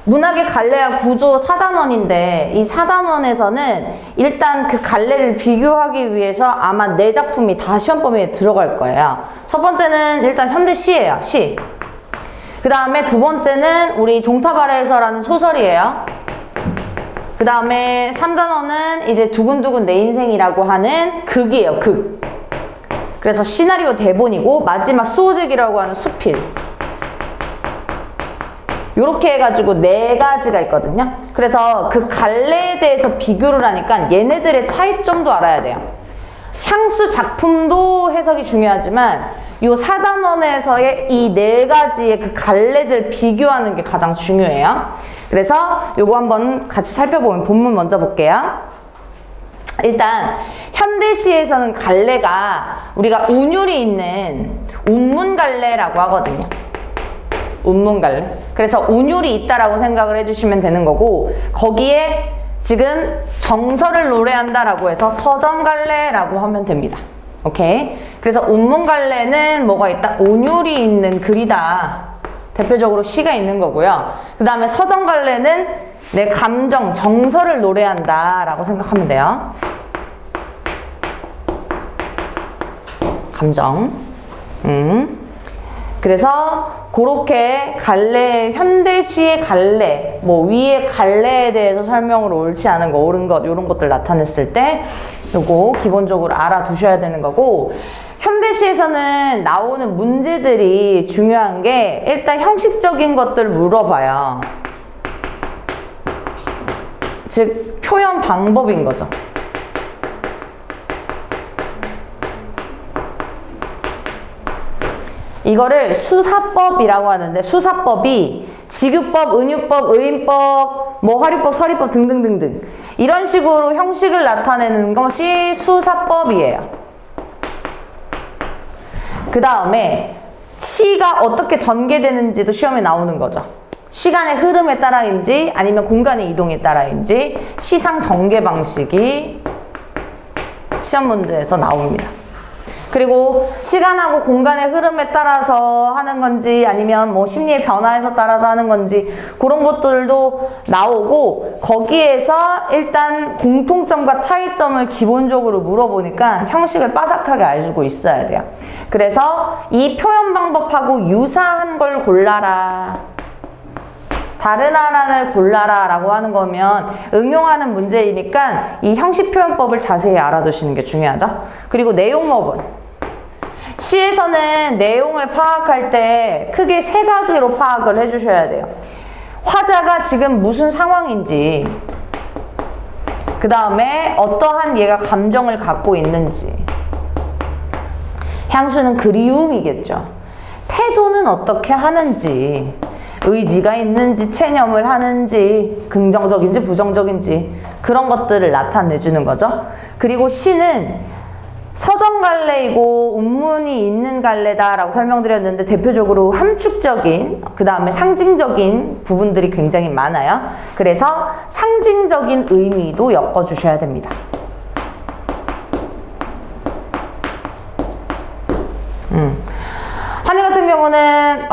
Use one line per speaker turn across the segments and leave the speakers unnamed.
문학의 갈래와 구조 4단원인데 이 4단원에서는 일단 그 갈래를 비교하기 위해서 아마 4작품이 다 시험 범위에 들어갈 거예요. 첫 번째는 일단 현대시예요. 시. 그 다음에 두 번째는 우리 종탑 아래에서라는 소설이에요. 그 다음에 3단원은 이제 두근두근 내 인생이라고 하는 극이에요. 극. 그래서 시나리오 대본이고 마지막 수호직이라고 하는 수필. 요렇게 해가지고 4가지가 있거든요. 그래서 그 갈래에 대해서 비교를 하니까 얘네들의 차이점도 알아야 돼요. 향수 작품도 해석이 중요하지만 요 4단원에서의 이 4가지의 그 갈래들 비교하는 게 가장 중요해요. 그래서 요거 한번 같이 살펴보면 본문 먼저 볼게요. 일단 현대시에서는 갈래가 우리가 운율이 있는 운문갈래라고 하거든요. 운문갈래. 그래서 운율이 있다라고 생각을 해주시면 되는 거고, 거기에 지금 정서를 노래한다라고 해서 서정갈래라고 하면 됩니다. 오케이? 그래서 운문갈래는 뭐가 있다? 운율이 있는 글이다. 대표적으로 시가 있는 거고요. 그 다음에 서정갈래는 내 감정, 정서를 노래한다 라고 생각하면 돼요. 감정. 그래서 그렇게 갈래, 현대시의 갈래, 뭐 위의 갈래에 대해서 설명으로 옳지 않은 거, 옳은 것, 이런 것들 나타냈을 때 요거 기본적으로 알아두셔야 되는 거고, 현대시에서는 나오는 문제들이 중요한 게 일단 형식적인 것들 물어봐요. 즉 표현 방법인 거죠. 이거를 수사법이라고 하는데, 수사법이 직유법, 은유법, 의인법, 뭐 화류법, 서리법 등등등등 이런 식으로 형식을 나타내는 것이 수사법이에요. 그 다음에 치가 어떻게 전개되는지도 시험에 나오는 거죠. 시간의 흐름에 따라인지 아니면 공간의 이동에 따라인지 시상 전개 방식이 시험 문제에서 나옵니다. 그리고 시간하고 공간의 흐름에 따라서 하는 건지 아니면 뭐 심리의 변화에서 따라서 하는 건지 그런 것들도 나오고, 거기에서 일단 공통점과 차이점을 기본적으로 물어보니까 형식을 빠삭하게 알고 있어야 돼요. 그래서 이 표현 방법하고 유사한 걸 골라라, 다른 하나를 골라라 라고 하는 거면 응용하는 문제이니까 이 형식 표현법을 자세히 알아두시는 게 중요하죠. 그리고 내용법은 시에서는 내용을 파악할 때 크게 3가지로 파악을 해주셔야 돼요. 화자가 지금 무슨 상황인지, 그 다음에 어떠한 얘가 감정을 갖고 있는지, 향수는 그리움이겠죠. 태도는 어떻게 하는지, 의지가 있는지 체념을 하는지, 긍정적인지 부정적인지 그런 것들을 나타내주는 거죠. 그리고 시는 서정갈래이고 운문이 있는 갈래다라고 설명드렸는데 대표적으로 함축적인, 그 다음에 상징적인 부분들이 굉장히 많아요. 그래서 상징적인 의미도 엮어주셔야 됩니다. 한이 같은 경우는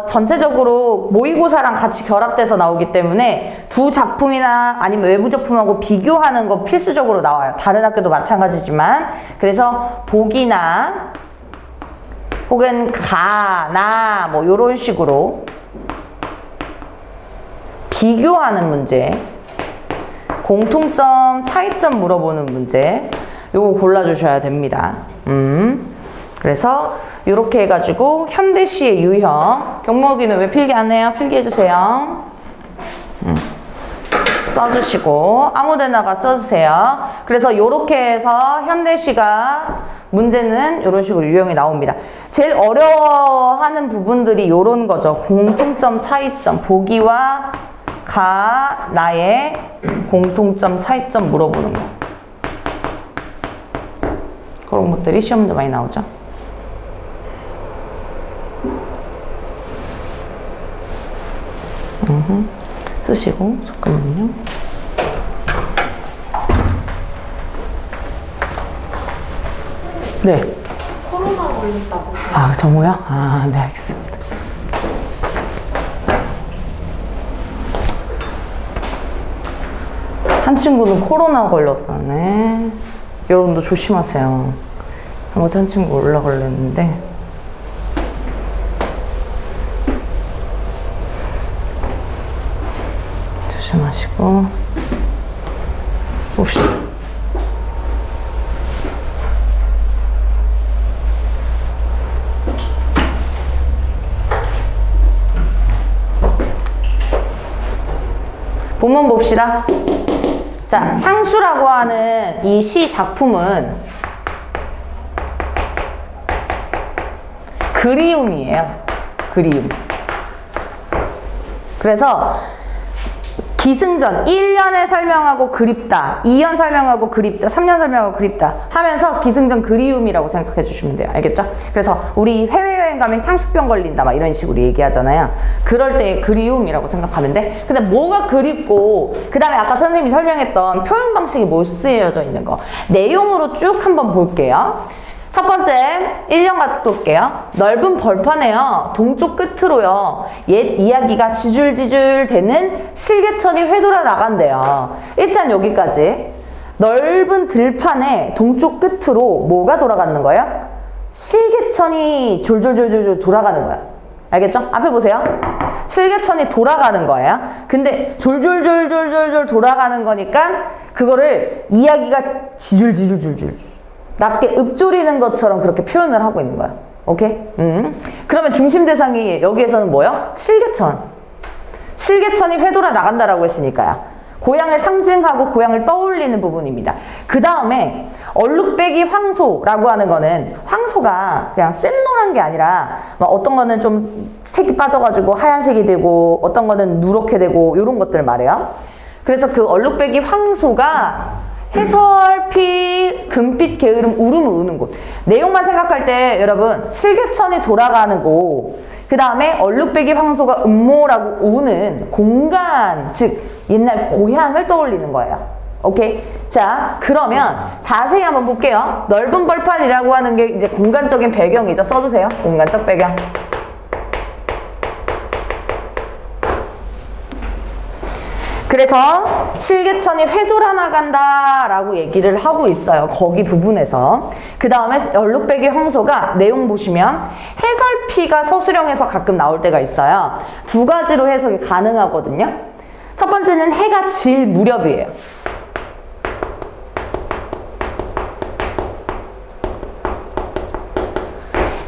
전체적으로 모의고사랑 같이 결합돼서 나오기 때문에 두 작품이나 아니면 외부 작품하고 비교하는 거 필수적으로 나와요. 다른 학교도 마찬가지지만. 그래서 보기나 혹은 가나 뭐 이런 식으로 비교하는 문제, 공통점, 차이점 물어보는 문제, 요거 골라주셔야 됩니다. 그래서 이렇게 해가지고 현대시의 유형, 경목이는 왜 필기 안 해요? 필기해주세요. 써주시고 아무데나가 써주세요. 그래서 이렇게 해서 현대시가 문제는 이런 식으로 유형이 나옵니다. 제일 어려워하는 부분들이 이런 거죠. 공통점, 차이점, 보기와 가, 나의 공통점, 차이점 물어보는 거. 그런 것들이 시험 문제 많이 나오죠. 쓰시고, 잠깐만요. 네.
코로나 걸렸다고.
아, 정우요? 아, 네, 알겠습니다. 한 친구는 코로나 걸렸다네. 여러분도 조심하세요. 어제 한 친구 올라 걸렸는데. 조심하시고. 봅시다. 본문 봅시다. 자, 향수라고 하는 이 시 작품은 그리움이에요. 그리움. 그래서 기승전 1년에 설명하고 그립다, 2년 설명하고 그립다, 3년 설명하고 그립다 하면서 기승전 그리움이라고 생각해 주시면 돼요. 알겠죠? 그래서 우리 해외여행 가면 향수병 걸린다 막 이런 식으로 얘기하잖아요. 그럴 때 그리움이라고 생각하면 돼. 근데 뭐가 그립고 그 다음에 아까 선생님이 설명했던 표현 방식이 뭐 쓰여져 있는 거 내용으로 쭉 한번 볼게요. 첫 번째 1년 갔다 올게요. 넓은 벌판에요. 동쪽 끝으로요. 옛 이야기가 지줄지줄 되는 실개천이 회돌아 나간대요. 일단 여기까지. 넓은 들판에 동쪽 끝으로 뭐가 돌아가는 거예요? 실개천이 졸졸졸졸 돌아가는 거예요. 알겠죠? 앞에 보세요. 실개천이 돌아가는 거예요. 근데 졸졸졸졸졸 돌아가는 거니까 그거를 이야기가 지줄지줄줄줄 낮게 읊조리는 것처럼 그렇게 표현을 하고 있는 거야. 오케이? 그러면 중심 대상이 여기에서는 뭐요? 실개천. 실개천이 회돌아 나간다라고 했으니까요. 고향을 상징하고 고향을 떠올리는 부분입니다. 그 다음에 얼룩배기 황소라고 하는 거는 황소가 그냥 샛노란 게 아니라 어떤 거는 좀 색이 빠져가지고 하얀색이 되고 어떤 거는 누렇게 되고 이런 것들 말이에요. 그래서 그 얼룩배기 황소가 해설피 금빛 게으름 울음을 우는 곳. 내용만 생각할 때 여러분 실개천이 돌아가는 곳, 그 다음에 얼룩배기 황소가 음모라고 우는 공간, 즉 옛날 고향을 떠올리는 거예요. 오케이? 자, 그러면 자세히 한번 볼게요. 넓은 벌판이라고 하는 게 이제 공간적인 배경이죠. 써주세요. 공간적 배경. 그래서 실개천이 회돌아 나간다 라고 얘기를 하고 있어요. 거기 부분에서. 그 다음에 얼룩배기 황소가 내용 보시면 해설피가 서술형에서 가끔 나올 때가 있어요. 두 가지로 해석이 가능하거든요. 첫 번째는 해가 질 무렵이에요.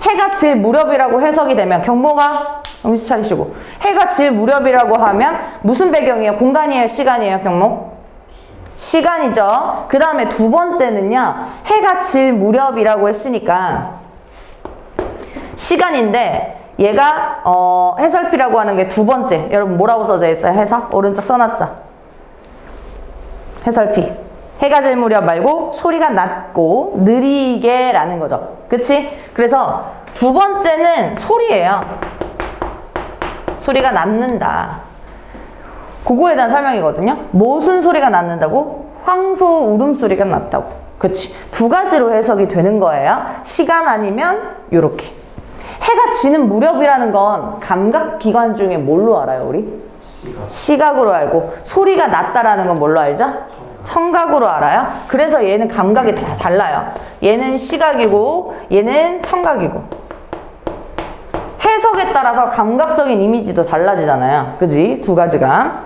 해가 질 무렵이라고 해석이 되면 경모가 정신 차리시고 해가 질 무렵이라고 하면 무슨 배경이에요? 공간이에요? 시간이에요? 경모? 시간이죠. 그 다음에 두 번째는요. 해가 질 무렵이라고 했으니까 시간인데 얘가 해설피라고 하는 게 두 번째. 여러분 뭐라고 써져 있어요? 해석? 오른쪽 써놨죠? 해설피. 해가 질 무렵 말고 소리가 낮고 느리게 라는 거죠. 그치? 그래서 두 번째는 소리예요. 소리가 낮는다. 그거에 대한 설명이거든요. 무슨 소리가 낮는다고? 황소 울음소리가 낮다고. 그치? 두 가지로 해석이 되는 거예요. 시간 아니면 요렇게. 해가 지는 무렵이라는 건 감각기관 중에 뭘로 알아요, 우리? 시각으로 알고. 소리가 낮다라는 건 뭘로 알죠? 청각으로 알아요. 그래서 얘는 감각이 다 달라요. 얘는 시각이고 얘는 청각이고. 해석에 따라서 감각적인 이미지도 달라지잖아요. 그지? 두 가지가.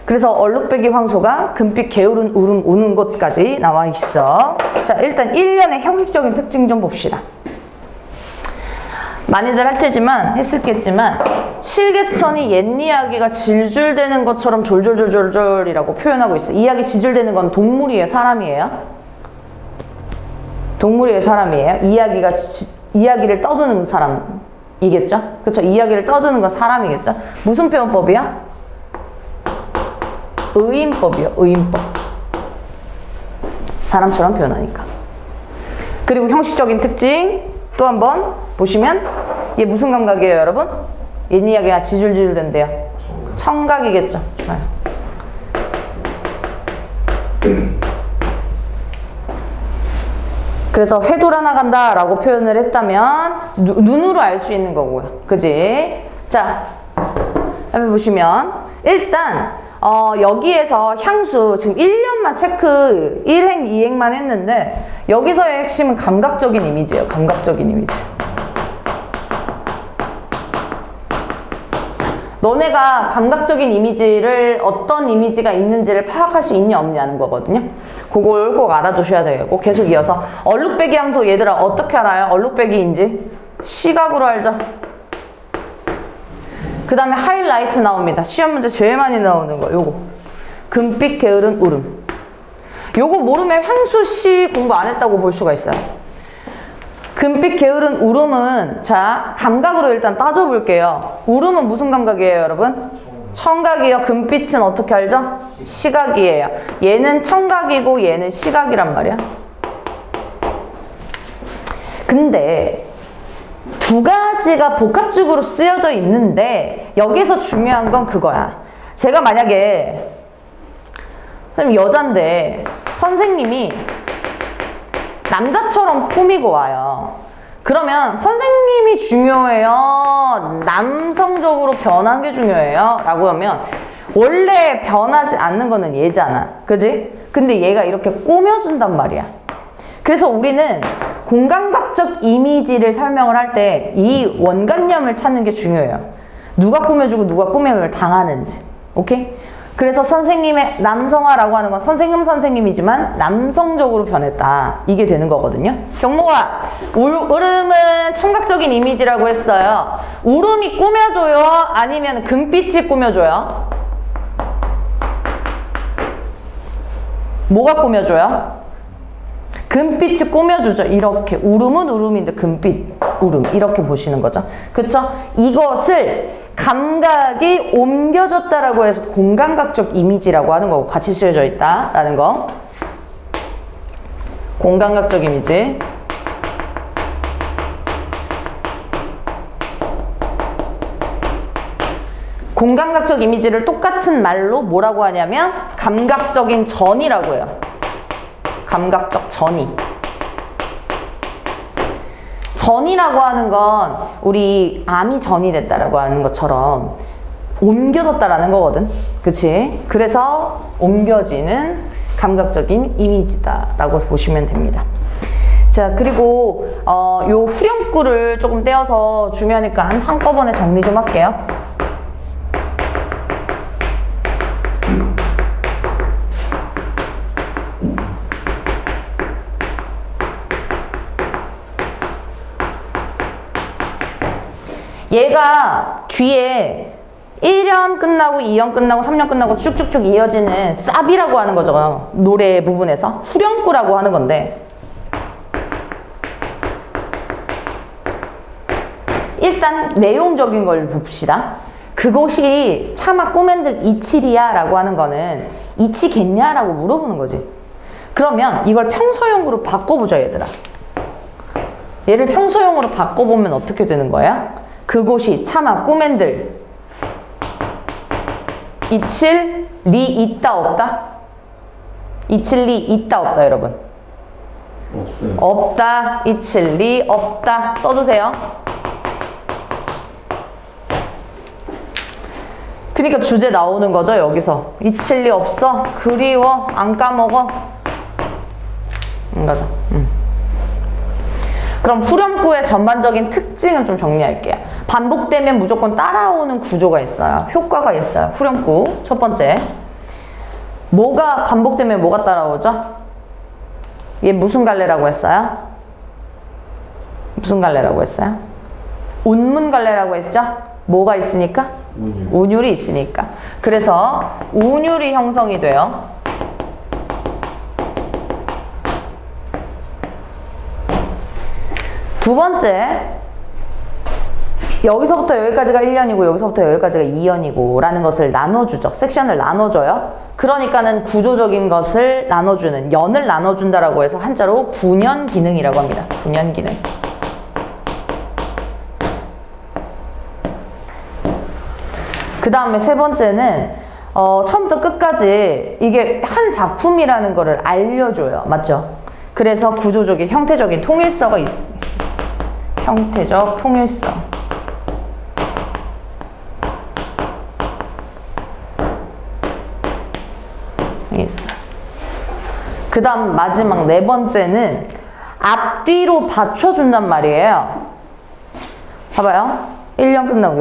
그래서 얼룩배기 황소가 금빛 게으른 울음 우는 곳까지 나와 있어. 자, 일단 1년의 형식적인 특징 좀 봅시다. 많이들 할 테지만 했었겠지만 실개천이 옛 이야기가 질줄대는 것처럼 졸졸졸졸졸이라고 표현하고 있어. 이야기 질줄대는 건 동물이에요? 사람이에요? 동물이에요? 사람이에요? 이야기를 떠드는 사람이겠죠? 그쵸? 이야기를 떠드는 건 사람이겠죠? 무슨 표현법이야? 의인법이요. 의인법. 사람처럼 표현하니까. 그리고 형식적인 특징 또 한번 보시면 얘 무슨 감각이에요, 여러분? 옛 이야기가 지줄지줄 된대요. 청각이겠죠. 네. 그래서 회돌아 나간다 라고 표현을 했다면 눈으로 알 수 있는 거고요. 그지? 자, 한번 보시면 일단 여기에서 향수 지금 1년만 체크 1행, 2행만 했는데 여기서의 핵심은 감각적인 이미지예요. 감각적인 이미지. 너네가 감각적인 이미지를 어떤 이미지가 있는지를 파악할 수 있냐 없냐는 거거든요. 그걸 꼭 알아두셔야 되겠고 계속 이어서 얼룩배기 향수 얘들아 어떻게 알아요? 얼룩배기인지 시각으로 알죠. 그 다음에 하이라이트 나옵니다. 시험 문제 제일 많이 나오는 거 요거 금빛 게으른 울음. 요거 모르면 향수씨 공부 안 했다고 볼 수가 있어요. 금빛 게으른 울음은 자 감각으로 일단 따져볼게요. 울음은 무슨 감각이에요 여러분? 청각이에요. 금빛은 어떻게 알죠? 시각이에요. 얘는 청각이고 얘는 시각이란 말이야. 근데 두 가지가 복합적으로 쓰여져 있는데 여기서 중요한 건 그거야. 제가 만약에 선생님 여잔데 선생님이 남자처럼 꾸미고 와요. 그러면 선생님이 중요해요? 남성적으로 변한 게 중요해요? 라고 하면 원래 변하지 않는 거는 얘잖아. 그지? 근데 얘가 이렇게 꾸며준단 말이야. 그래서 우리는 공감각적 이미지를 설명을 할 때 이 원관념을 찾는 게 중요해요. 누가 꾸며주고 누가 꾸밈을 당하는지. 오케이? 그래서 선생님의 남성화라고 하는 건 선생님이지만 남성적으로 변했다. 이게 되는 거거든요. 경모가 울음은 청각적인 이미지라고 했어요. 울음이 꾸며줘요? 아니면 금빛이 꾸며줘요? 뭐가 꾸며줘요? 금빛이 꾸며주죠. 이렇게 울음은 울음인데 금빛 울음 이렇게 보시는 거죠. 그쵸? 이것을 감각이 옮겨졌다라고 해서 공감각적 이미지라고 하는 거고 같이 쓰여져 있다라는 거. 공감각적 이미지. 공감각적 이미지를 똑같은 말로 뭐라고 하냐면 감각적인 전이라고 해요. 감각적 전이. 전이라고 하는 건 우리 암이 전이 됐다라고 하는 것처럼 옮겨졌다라는 거거든. 그치? 그래서 옮겨지는 감각적인 이미지다라고 보시면 됩니다. 자, 그리고 요 후렴구를 조금 떼어서 중요하니까 한꺼번에 정리 좀 할게요. 얘가 뒤에 1년 끝나고 2년 끝나고 3년 끝나고 쭉쭉쭉 이어지는 사비라고 하는 거죠. 노래 부분에서 후렴구라고 하는 건데 일단 내용적인 걸 봅시다. 그것이 차마 꿈엔들 이치리야 라고 하는 거는 이치겠냐 라고 물어보는 거지. 그러면 이걸 평소형으로 바꿔보자 얘들아. 얘를 평소형으로 바꿔보면 어떻게 되는 거야? 그곳이 차마 꿈엔들 이칠 리 있다 없다? 이칠 리 있다 없다 여러분?
없어요.
없다. 이칠 리 없다. 써주세요. 그러니까 주제 나오는 거죠 여기서. 이칠 리 없어? 그리워? 안 까먹어? 가자. 그럼 후렴구의 전반적인 특징을 좀 정리할게요. 반복되면 무조건 따라오는 구조가 있어요. 효과가 있어요. 후렴구 첫 번째. 뭐가 반복되면 뭐가 따라오죠? 얘 무슨 갈래라고 했어요? 무슨 갈래라고 했어요? 운문 갈래라고 했죠? 뭐가 있으니까? 운율이 있으니까. 그래서 운율이 형성이 돼요. 두 번째, 여기서부터 여기까지가 1년이고 여기서부터 여기까지가 2년이고 라는 것을 나눠주죠. 섹션을 나눠줘요. 그러니까는 구조적인 것을 나눠주는, 연을 나눠준다라고 해서 한자로 분연 기능이라고 합니다. 분연 기능. 그 다음에 세 번째는 처음부터 끝까지 이게 한 작품이라는 거를 알려줘요. 맞죠? 그래서 구조적인, 형태적인 통일성이 있습니다. 형태적 통일성. 있어요. 그 다음 마지막 네 번째는 앞뒤로 받쳐준단 말이에요. 봐봐요. 1년 끝나고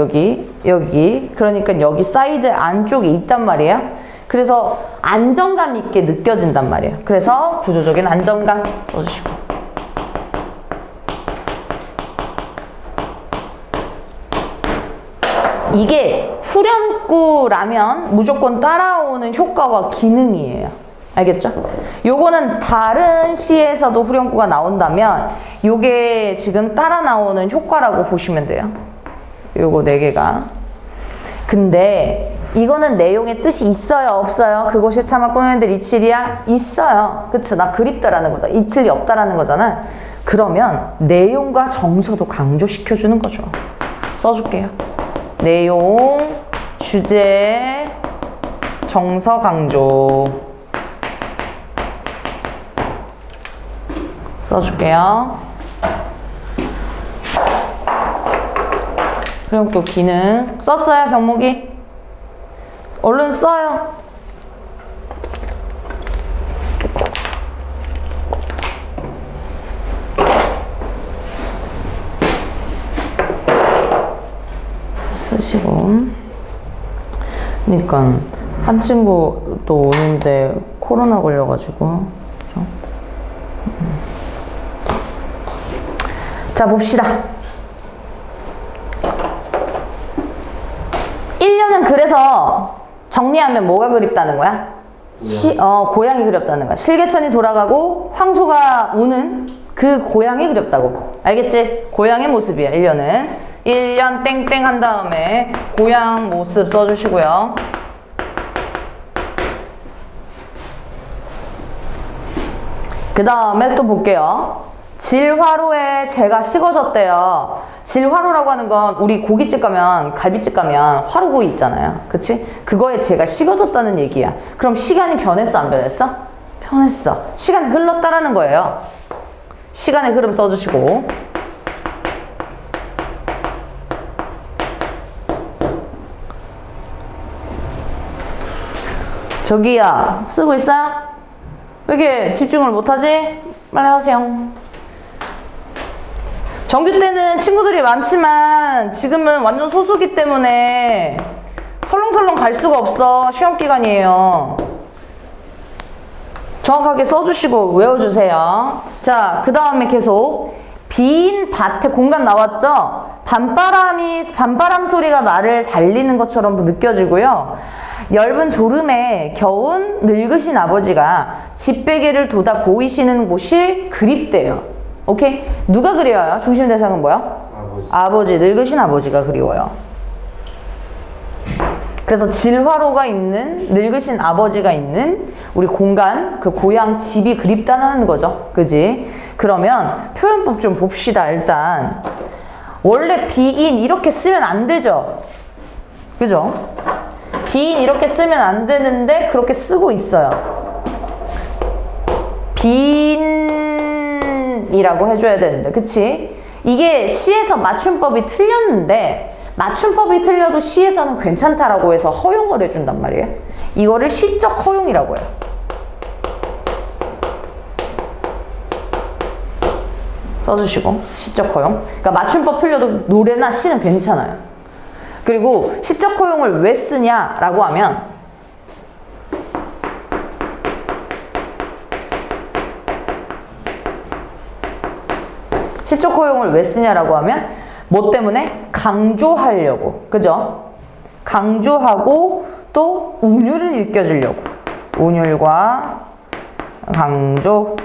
여기 그러니까 여기 사이드 안쪽에 있단 말이에요. 그래서 안정감 있게 느껴진단 말이에요. 그래서 구조적인 안정감 써주시고, 이게 후렴구라면 무조건 따라오는 효과와 기능이에요. 알겠죠? 요거는 다른 시에서도 후렴구가 나온다면 요게 지금 따라 나오는 효과라고 보시면 돼요. 요거 4개가. 근데 이거는 내용의 뜻이 있어요, 없어요? 그곳이 참아 꼬맨들 이칠이야? 있어요. 그쵸? 나 그립다라는 거죠. 이칠이 없다라는 거잖아. 그러면 내용과 정서도 강조시켜주는 거죠. 써줄게요. 내용, 주제, 정서 강조. 써줄게요. 그럼 또 기능 썼어요, 경목이? 얼른 써요. 쓰시고. 그러니까 한 친구 또 오는데 코로나 걸려가지고. 그죠? 자, 봅시다. 1년은 그래서 정리하면 뭐가 그립다는 거야? 고향이 그립다는 거야. 실개천이 돌아가고 황소가 우는 그 고향이 그립다고. 알겠지? 고향의 모습이야, 1년은. 1년 땡땡 한 다음에 고향 모습 써주시고요. 그 다음에 또 볼게요. 질화로에 재가 식어졌대요. 질화로라고 하는 건 우리 고깃집 가면, 갈비집 가면 화로구이 있잖아요. 그치? 그거에 재가 식어졌다는 얘기야. 그럼 시간이 변했어, 안 변했어? 변했어. 시간이 흘렀다라는 거예요. 시간의 흐름 써주시고. 저기야, 쓰고 있어요? 왜 이렇게 집중을 못하지? 빨리 하세요. 정규 때는 친구들이 많지만 지금은 완전 소수기 때문에 설렁설렁 갈 수가 없어. 시험 기간이에요. 정확하게 써주시고 외워주세요. 자, 그 다음에 계속 빈 밭에 공간 나왔죠? 밤바람 소리가 말을 달리는 것처럼 느껴지고요. 엷은 졸음에 겨운 늙으신 아버지가 집베개를 돋아 보이시는 곳이 그립대요. 오케이? 누가 그리워요? 중심 대상은 뭐야? 아버지, 늙으신 아버지가 그리워요. 그래서 질화로가 있는, 늙으신 아버지가 있는 우리 공간, 그 고향 집이 그립다는 거죠. 그지? 그러면 표현법 좀 봅시다, 일단. 원래 비인 이렇게 쓰면 안 되죠? 그죠? 비인 이렇게 쓰면 안 되는데 그렇게 쓰고 있어요. 빈이라고 해줘야 되는데, 그치? 이게 시에서 맞춤법이 틀렸는데 맞춤법이 틀려도 시에서는 괜찮다라고 해서 허용을 해준단 말이에요. 이거를 시적 허용이라고 해요. 써주시고, 시적 허용. 그러니까 맞춤법 틀려도 노래나 시는 괜찮아요. 그리고 시적 허용을 왜 쓰냐라고 하면 시적 허용을 왜 쓰냐라고 하면 뭐 때문에? 강조하려고. 그죠? 강조하고 또 운율을 느껴주려고. 운율과 강조.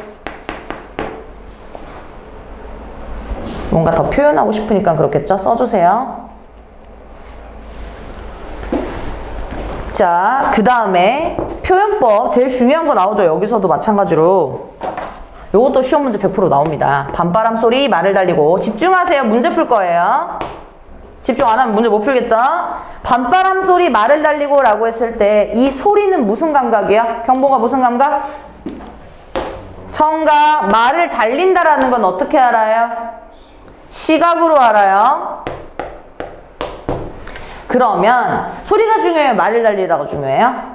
뭔가 더 표현하고 싶으니까 그렇겠죠? 써주세요. 자, 그 다음에 표현법 제일 중요한 거 나오죠. 여기서도 마찬가지로. 요것도 시험 문제 100% 나옵니다. 밤바람 소리 말을 달리고. 집중하세요. 문제 풀 거예요. 집중 안 하면 문제 못 풀겠죠? 밤바람 소리 말을 달리고 라고 했을 때 이 소리는 무슨 감각이야? 경보가 무슨 감각? 청각. 말을 달린다라는 건 어떻게 알아요? 시각으로 알아요. 그러면 소리가 중요해요? 말을 달리다가 중요해요?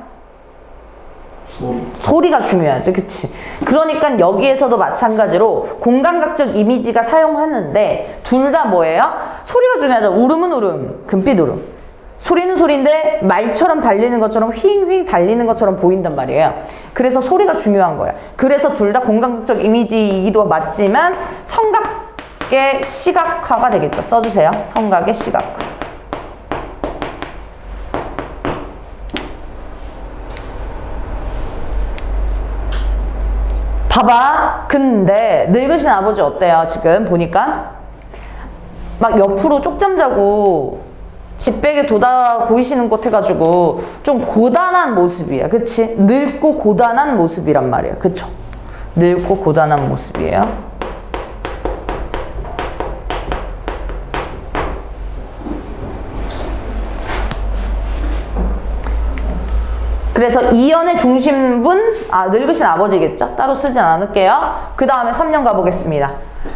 소리가 중요하지, 그치? 그러니까 여기에서도 마찬가지로 공감각적 이미지가 사용하는데 둘 다 뭐예요? 소리가 중요하죠. 울음은 울음, 금빛 울음. 소리는 소리인데 말처럼 달리는 것처럼 휘잉휘잉 달리는 것처럼 보인단 말이에요. 그래서 소리가 중요한 거야. 그래서 둘 다 공감각적 이미지이기도 맞지만 성각의 시각화가 되겠죠. 써주세요. 성각의 시각화. 봐봐. 근데 늙으신 아버지 어때요? 지금 보니까 막 옆으로 쪽잠 자고 집베개 보이시는 것 해가지고 좀 고단한 모습이에요. 그치? 늙고 고단한 모습이란 말이에요. 그쵸? 늙고 고단한 모습이에요. 그래서 이연의 중심분, 늙으신 아버지겠죠? 따로 쓰진 않을게요. 그 다음에 3년 가보겠습니다.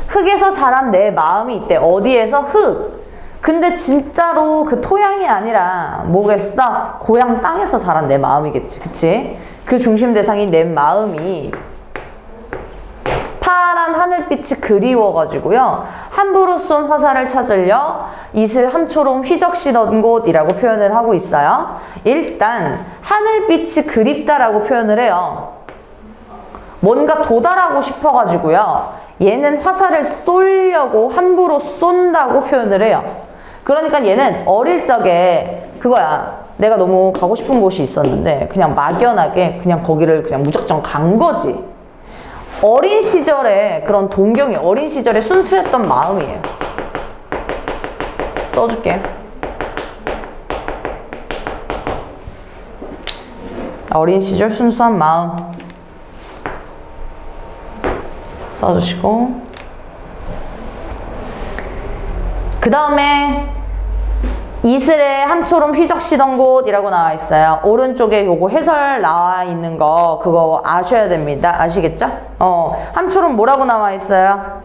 흙에서 자란 내 마음이 있대. 어디에서? 흙. 근데 진짜로 그 토양이 아니라 뭐겠어? 고향 땅에서 자란 내 마음이겠지. 그치? 그 중심 대상이 내 마음이 파란 하늘빛이 그리워가지고요. 함부로 쏜 화살을 찾으려 이슬 함초롬 휘적시던 곳이라고 표현을 하고 있어요. 일단 하늘빛이 그립다라고 표현을 해요. 뭔가 도달하고 싶어가지고요. 얘는 화살을 쏘려고 함부로 쏜다고 표현을 해요. 그러니까 얘는 어릴 적에 그거야. 내가 너무 가고 싶은 곳이 있었는데 그냥 막연하게 그냥 거기를 그냥 무작정 간 거지. 어린 시절에 그런 동경이 어린 시절에 순수했던 마음이에요. 써줄게. 어린 시절 순수한 마음 써주시고, 그 다음에 이슬에 함초롬 휘적시던 곳이라고 나와 있어요. 오른쪽에 요거 해설 나와 있는 거 그거 아셔야 됩니다. 아시겠죠? 함초롬 뭐라고 나와 있어요?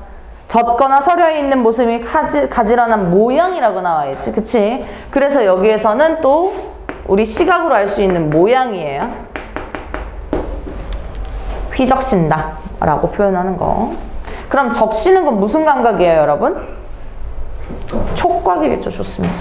젖거나 서려 있는 모습이 가지런한 모양이라고 나와 있지. 그치? 그래서 여기에서는 또 우리 시각으로 알 수 있는 모양이에요. 휘적신다 라고 표현하는 거. 그럼 적시는 건 무슨 감각이에요, 여러분? 촉각이겠죠. 좋습니다.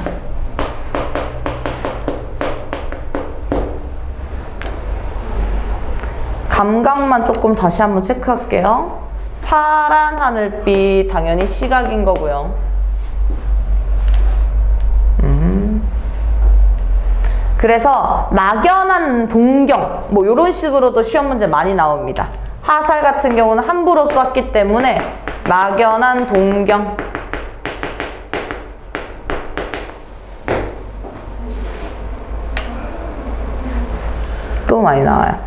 감각만 조금 다시 한번 체크할게요. 파란 하늘빛 당연히 시각인 거고요. 그래서 막연한 동경 뭐 이런 식으로도 시험 문제 많이 나옵니다. 화살 같은 경우는 함부로 쐈기 때문에 막연한 동경. 또 많이 나와요.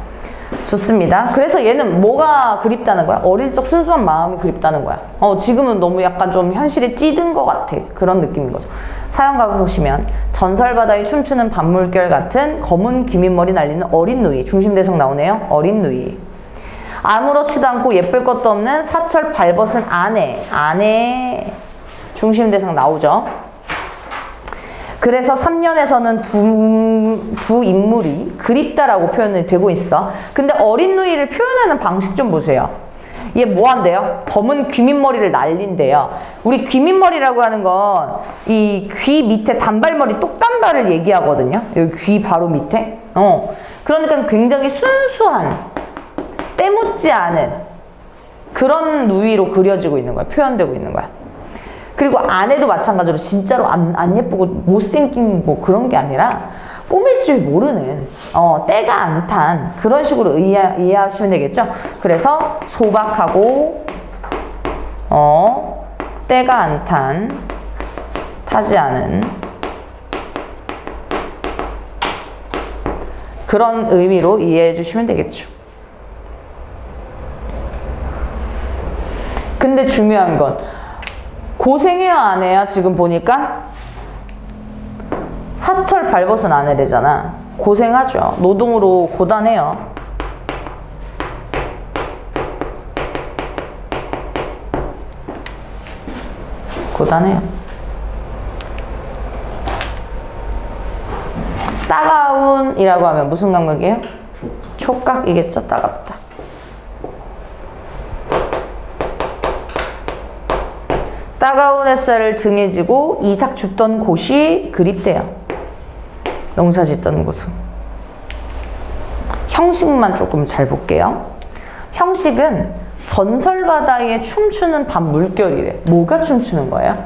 좋습니다. 그래서 얘는 뭐가 그립다는 거야? 어릴 적 순수한 마음이 그립다는 거야. 지금은 너무 약간 좀 현실에 찌든 것 같아. 그런 느낌인 거죠. 사연 가보시면 전설바다에 춤추는 밤물결 같은 검은 귀밑머리 날리는 어린 누이. 중심 대상 나오네요. 어린 누이. 아무렇지도 않고 예쁠 것도 없는 사철 발벗은 아내. 아내 중심 대상 나오죠. 그래서 3년에서는 두 인물이 그립다라고 표현이 되고 있어. 근데 어린 누이를 표현하는 방식 좀 보세요. 얘 뭐 한대요? 검은 귀밑머리를 날린대요. 우리 귀밑머리라고 하는 건 이 귀 밑에 단발머리 똑단발을 얘기하거든요. 여기 귀 바로 밑에. 그러니까 굉장히 순수한, 때묻지 않은 그런 누이로 그려지고 있는 거야. 표현되고 있는 거야. 그리고 아내도 마찬가지로 진짜로 안 예쁘고 못생긴 뭐 그런 게 아니라 꾸밀 줄 모르는 때가 안 탄 그런 식으로 이해하시면 되겠죠. 그래서 소박하고 때가 안 탄, 타지 않은 그런 의미로 이해해 주시면 되겠죠. 근데 중요한 건 고생해요 안 해요? 지금 보니까 사철 발벗은 아내래잖아. 고생하죠. 노동으로 고단해요. 고단해요. 따가운이라고 하면 무슨 감각이에요? 촉각이겠죠. 따갑다. 따가운 햇살을 등에 지고 이삭 줍던 곳이 그립대요. 농사 짓던 곳은. 형식만 조금 잘 볼게요. 형식은 전설바다에 춤추는 밤 물결이래. 뭐가 춤추는 거예요?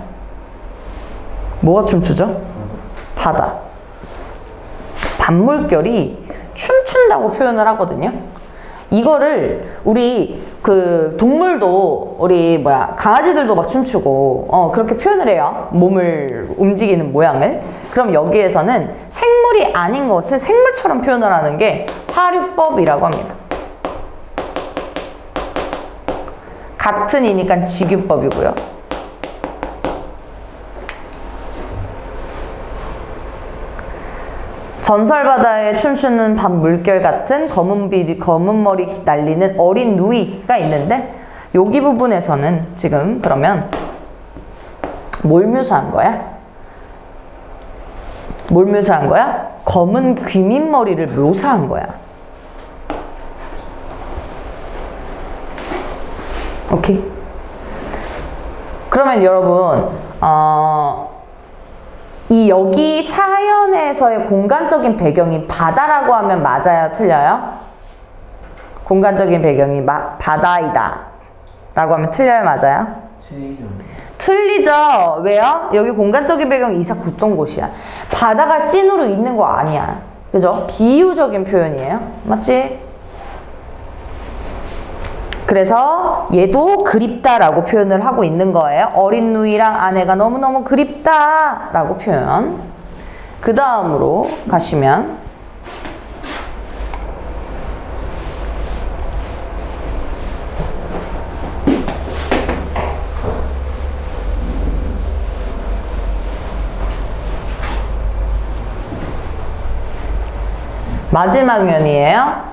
뭐가 춤추죠? 바다. 밤물결이 춤춘다고 표현을 하거든요. 이거를 우리 그 동물도 우리 강아지들도 막 춤추고 그렇게 표현을 해요. 몸을 움직이는 모양을. 그럼 여기에서는 생물이 아닌 것을 생물처럼 표현을 하는 게 화류법이라고 합니다. 같은 이니까 직유법이고요. 전설바다에 춤추는 밤 물결 같은 검은 머리 날리는 어린 누이가 있는데 여기 부분에서는 지금 그러면 뭘 묘사한 거야? 뭘 묘사한 거야? 검은 귀밑머리를 묘사한 거야. 오케이? 그러면 여러분 여기 사연에서의 공간적인 배경이 바다라고 하면 맞아요? 틀려요? 공간적인 배경이 바다이다 라고 하면 틀려요? 맞아요? 틀리죠? 왜요? 여기 공간적인 배경이 이삭 굽던 곳이야. 바다가 찐으로 있는 거 아니야. 그죠? 비유적인 표현이에요. 맞지? 그래서 얘도 그립다라고 표현을 하고 있는 거예요. 어린 누이랑 아내가 너무너무 그립다라고 표현. 그 다음으로 가시면 마지막 면이에요.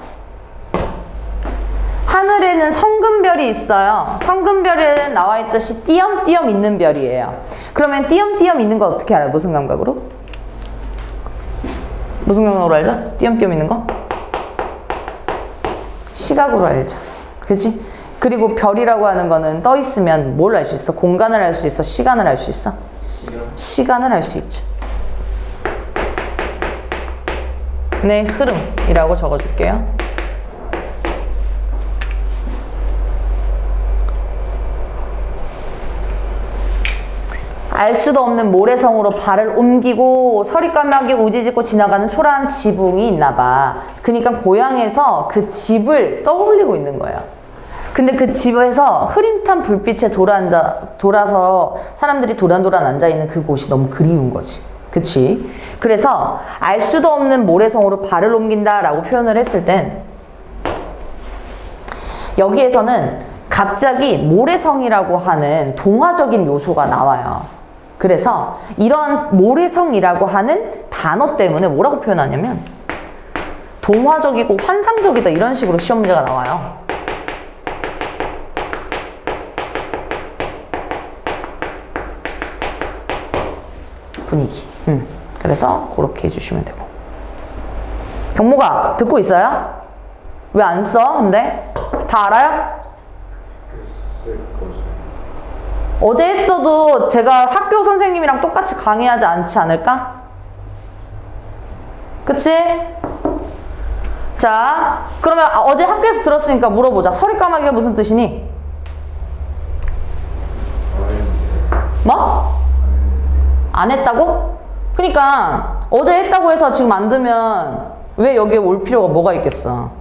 하늘에는 성금별이 있어요. 성금별에는 나와 있듯이 띄엄띄엄 있는 별이에요. 그러면 띄엄띄엄 있는 거 어떻게 알아요? 무슨 감각으로? 무슨 감각으로 알죠? 띄엄띄엄 있는 거? 시각으로 알죠. 그치? 그리고 별이라고 하는 거는 떠 있으면 뭘 알 수 있어? 공간을 알 수 있어? 시간을 알 수 있어? 시간을 알 수 있죠. 네, 흐름이라고 적어줄게요. 알 수도 없는 모래성으로 발을 옮기고 서리까마귀 우지짓고 지나가는 초라한 지붕이 있나봐. 그러니까 고향에서 그 집을 떠올리고 있는 거예요. 근데 그 집에서 흐릿한 불빛에 돌아서 사람들이 도란도란 앉아있는 그곳이 너무 그리운 거지. 그치? 그래서 알 수도 없는 모래성으로 발을 옮긴다 라고 표현을 했을 땐 여기에서는 갑자기 모래성이라고 하는 동화적인 요소가 나와요. 그래서 이런 모래성이라고 하는 단어 때문에 뭐라고 표현하냐면 동화적이고 환상적이다 이런 식으로 시험 문제가 나와요. 분위기. 그래서 그렇게 해주시면 되고. 경모가 듣고 있어요? 왜 안 써? 근데 다 알아요? 어제 했어도 제가 학교 선생님이랑 똑같이 강의하지 않지 않을까? 그치? 자, 그러면 어제 학교에서 들었으니까 물어보자. 서리까마귀가 무슨 뜻이니? 뭐? 안 했다고? 그러니까 어제 했다고 해서 지금 안 들면 왜 여기에 올 필요가 뭐가 있겠어?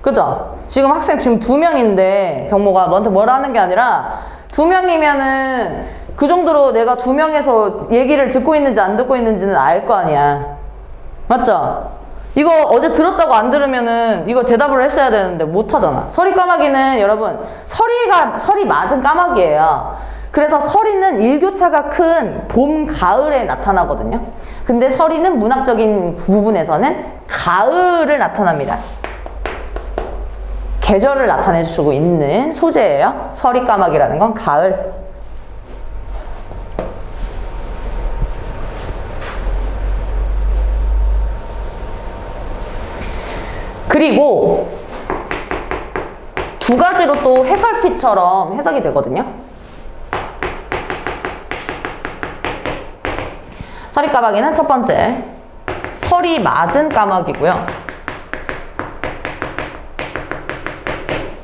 그죠? 지금 학생 지금 2명인데 경모가 너한테 뭐라 하는 게 아니라 2명이면은 그 정도로 내가 2명에서 얘기를 듣고 있는지 안 듣고 있는지는 알 거 아니야. 맞죠? 이거 어제 들었다고 안 들으면은 이거 대답을 했어야 되는데 못 하잖아. 서리까마귀는 여러분 설이 맞은 까마귀예요. 그래서 서리는 일교차가 큰 봄, 가을에 나타나거든요. 근데 서리는 문학적인 부분에서는 가을을 나타납니다. 계절을 나타내주고 있는 소재예요. 서리까마귀라는 건 가을. 그리고 두 가지로 또 해설피처럼 해석이 되거든요. 서리 까마귀는 첫 번째, 설이 맞은 까마귀고요.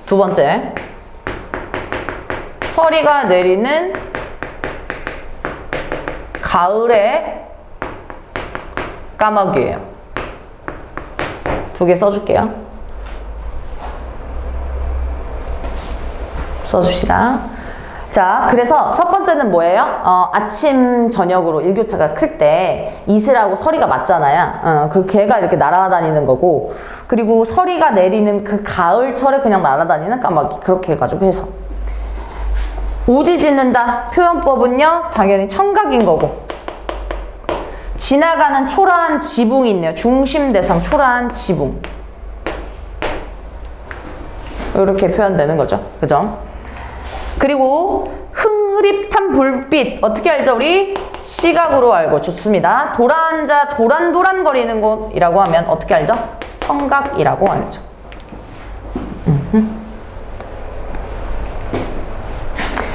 두 번째, 서리가 내리는 가을의 까마귀예요. 두 개 써줄게요. 써줍시다. 자, 그래서 첫 번째는 뭐예요? 아침, 저녁으로 일교차가 클 때 이슬하고 서리가 맞잖아요. 그 개가 이렇게 날아다니는 거고, 그리고 서리가 내리는 그 가을철에 그냥 날아다니는 까마귀. 그렇게 해가지고 해서. 우지 짓는다. 표현법은요, 당연히 청각인 거고. 지나가는 초라한 지붕이 있네요. 중심 대상 초라한 지붕. 이렇게 표현되는 거죠. 그죠? 그리고 흥흐릿한 불빛 어떻게 알죠? 우리 시각으로 알고 좋습니다. 도란자 도란도란 거리는 곳이라고 하면 어떻게 알죠? 청각이라고 알죠.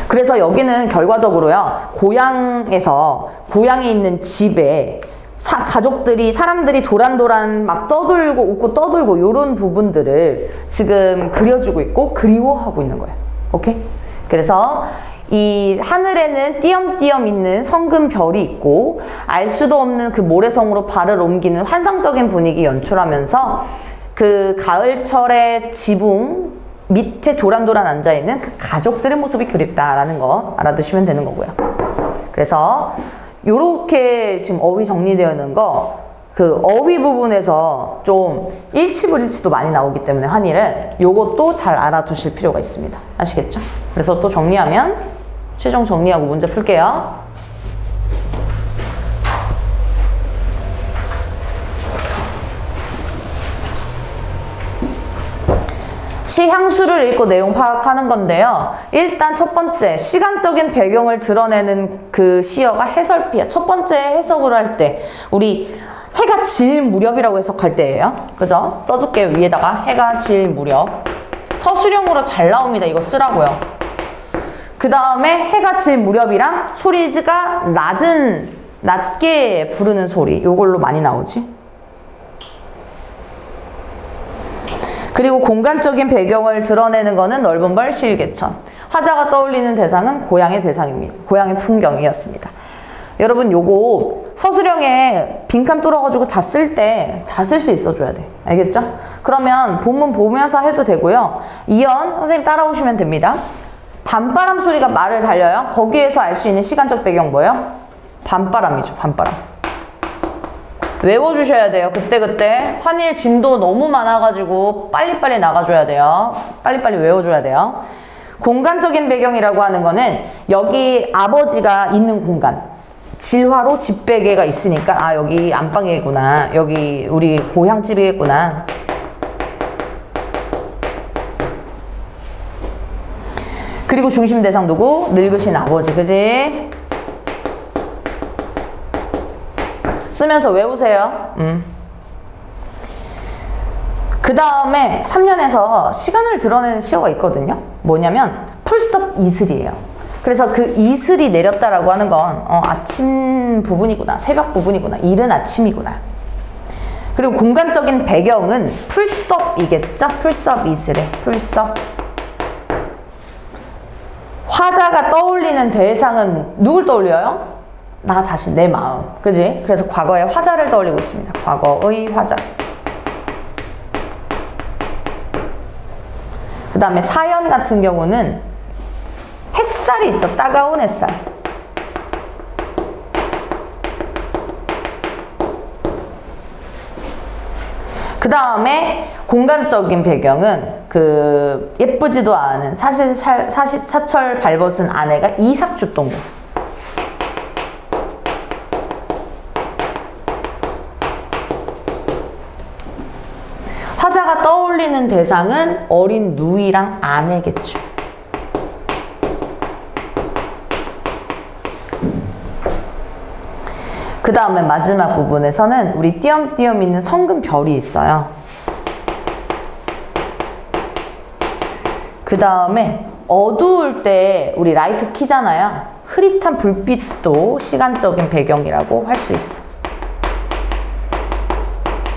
그래서 여기는 결과적으로요, 고향에 있는 집에 가족들이, 사람들이 도란도란 막 떠들고 웃고 떠들고 요런 부분들을 지금 그려주고 있고 그리워하고 있는 거예요. 오케이? 그래서 이 하늘에는 띄엄띄엄 있는 성금 별이 있고 알 수도 없는 그 모래성으로 발을 옮기는 환상적인 분위기 연출하면서 그 가을철의 지붕 밑에 도란도란 앉아있는 그 가족들의 모습이 그립다라는 거 알아두시면 되는 거고요. 그래서 요렇게 지금 어휘 정리되어 있는 거, 그 어휘 부분에서 좀 일치불일치도 많이 나오기 때문에 한일은 요것도 잘 알아두실 필요가 있습니다. 아시겠죠? 그래서 또 정리하면 최종 정리하고 문제 풀게요. 시 향수를 읽고 내용 파악하는 건데요. 일단 첫 번째, 시간적인 배경을 드러내는 그 시어가 해설피야. 첫 번째 해석을 할 때 우리 해가 질 무렵이라고 해석할 때예요. 그죠? 써줄게요. 위에다가 해가 질 무렵. 서술형으로 잘 나옵니다. 이거 쓰라고요. 그 다음에 해가 질 무렵이랑 소리가 낮게 부르는 소리. 요걸로 많이 나오지. 그리고 공간적인 배경을 드러내는 거는 넓은 벌 시일개천. 화자가 떠올리는 대상은 고향의 대상입니다. 고향의 풍경이었습니다. 여러분 요거 서술형에 빈칸 뚫어가지고 다 쓸 때 다 쓸 수 있어줘야 돼. 알겠죠? 그러면 본문 보면서 해도 되고요. 이연 선생님 따라오시면 됩니다. 밤바람 소리가 말을 달려요. 거기에서 알 수 있는 시간적 배경 뭐예요? 밤바람이죠. 밤바람. 외워주셔야 돼요. 그때그때 환일 진도 너무 많아가지고 빨리빨리 나가줘야 돼요. 빨리빨리 외워줘야 돼요. 공간적인 배경이라고 하는 거는 여기 아버지가 있는 공간, 질화로 집베개가 있으니까 아 여기 안방이겠구나, 여기 우리 고향집이겠구나. 그리고 중심 대상 누구? 늙으신 아버지. 그지? 쓰면서 외우세요. 그 다음에 3년에서 시간을 드러내는 시어가 있거든요. 뭐냐면 풀섭 이슬이에요. 그래서 그 이슬이 내렸다라고 하는 건 아침 부분이구나, 새벽 부분이구나, 이른 아침이구나. 그리고 공간적인 배경은 풀섭이겠죠. 풀섭 이슬에 풀섭. 화자가 떠올리는 대상은 누굴 떠올려요? 나 자신, 내 마음. 그지? 그래서 과거의 화자를 떠올리고 있습니다. 과거의 화자. 그 다음에 사연 같은 경우는 햇살이 있죠. 따가운 햇살. 그 다음에 공간적인 배경은 그 예쁘지도 않은 사철 발벗은 아내가 이삭주동굴. 화자가 떠올리는 대상은 어린 누이랑 아내겠죠. 그 다음에 마지막 부분에서는 우리 띄엄띄엄 있는 성금 별이 있어요. 그 다음에 어두울 때 우리 라이트 켜잖아요. 흐릿한 불빛도 시간적인 배경이라고 할 수 있어.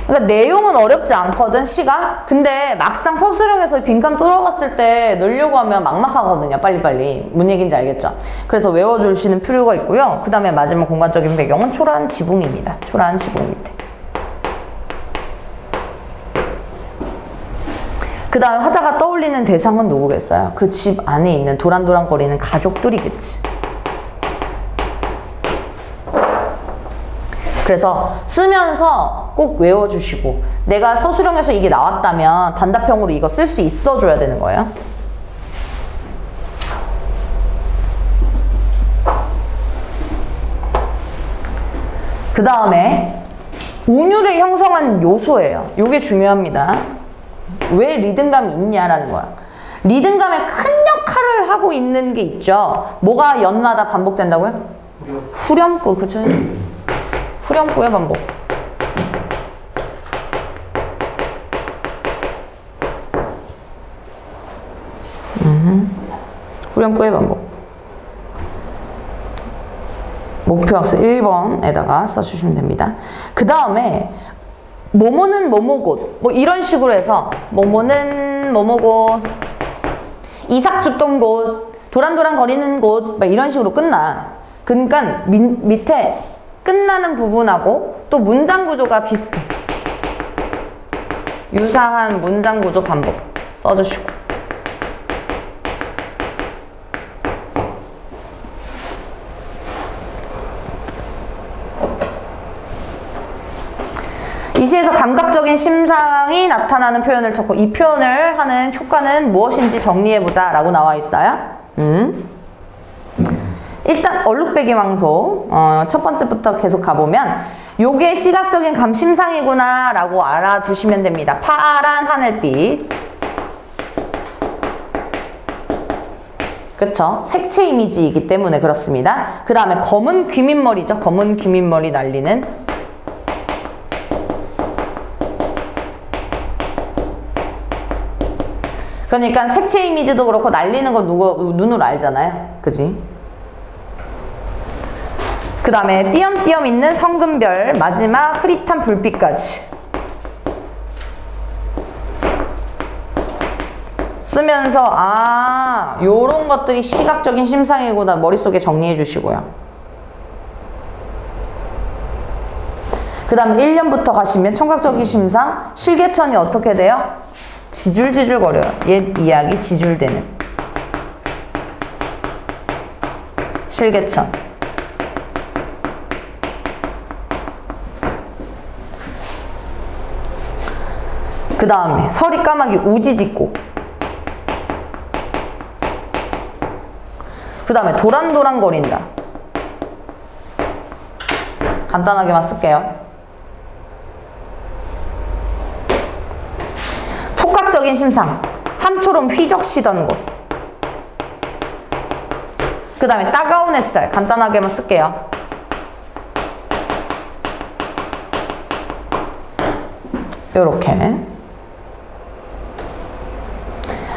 그러니까 내용은 어렵지 않거든, 시가. 근데 막상 서술형에서 빈칸 뚫어갔을 때 넣으려고 하면 막막하거든요, 빨리빨리. 뭔 얘기인지 알겠죠? 그래서 외워주시는 필요가 있고요. 그 다음에 마지막 공간적인 배경은 초라한 지붕입니다. 초라한 지붕 밑에. 그 다음에 화자가 떠올리는 대상은 누구겠어요? 그 집 안에 있는 도란도란거리는 가족들이겠지. 그래서 쓰면서 꼭 외워주시고, 내가 서술형에서 이게 나왔다면 단답형으로 이거 쓸 수 있어줘야 되는 거예요. 그 다음에 운율을 형성한 요소예요. 이게 중요합니다. 왜 리듬감이 있냐라는 거야. 리듬감에 큰 역할을 하고 있는 게 있죠. 뭐가 연마다 반복된다고요? 후렴구, 그쵸? 후렴구의 반복. 후렴구의 반복. 목표학습 1번에다가 써주시면 됩니다. 그 다음에 뭐뭐는 뭐뭐곳, 뭐 이런 식으로 해서 뭐뭐는 뭐뭐곳, 이삭 줍던 곳, 도란도란 거리는 곳, 막 이런 식으로 끝나. 그러니까 밑에 끝나는 부분하고 또 문장 구조가 비슷해. 유사한 문장 구조 반복 써주시고. 이 시에서 감각적인 심상이 나타나는 표현을 찾고 이 표현을 하는 효과는 무엇인지 정리해보자 라고 나와 있어요. 일단 얼룩배기망소 첫 번째부터 계속 가보면 요게 시각적인 감심상이구나 라고 알아두시면 됩니다. 파란 하늘빛, 그쵸? 색채 이미지이기 때문에 그렇습니다. 그 다음에 검은 귀밑머리죠. 검은 귀밑머리 날리는, 그러니까 색채 이미지도 그렇고 날리는 거 눈으로 알잖아요. 그지? 그 다음에 띄엄띄엄 있는 성금별, 마지막 흐릿한 불빛까지 쓰면서 요런 것들이 시각적인 심상이구나 머릿속에 정리해 주시고요. 그 다음 1년부터 가시면 청각적인 심상, 실개천이 어떻게 돼요? 지줄지줄 거려요. 옛 이야기 지줄대는 실개천. 그 다음에 서리 까마귀 우지짓고, 그 다음에 도란도란 거린다. 간단하게만 쓸게요. 촉각적인 심상, 함초롬 휘적시던 곳. 그 다음에 따가운 햇살, 간단하게만 쓸게요. 요렇게.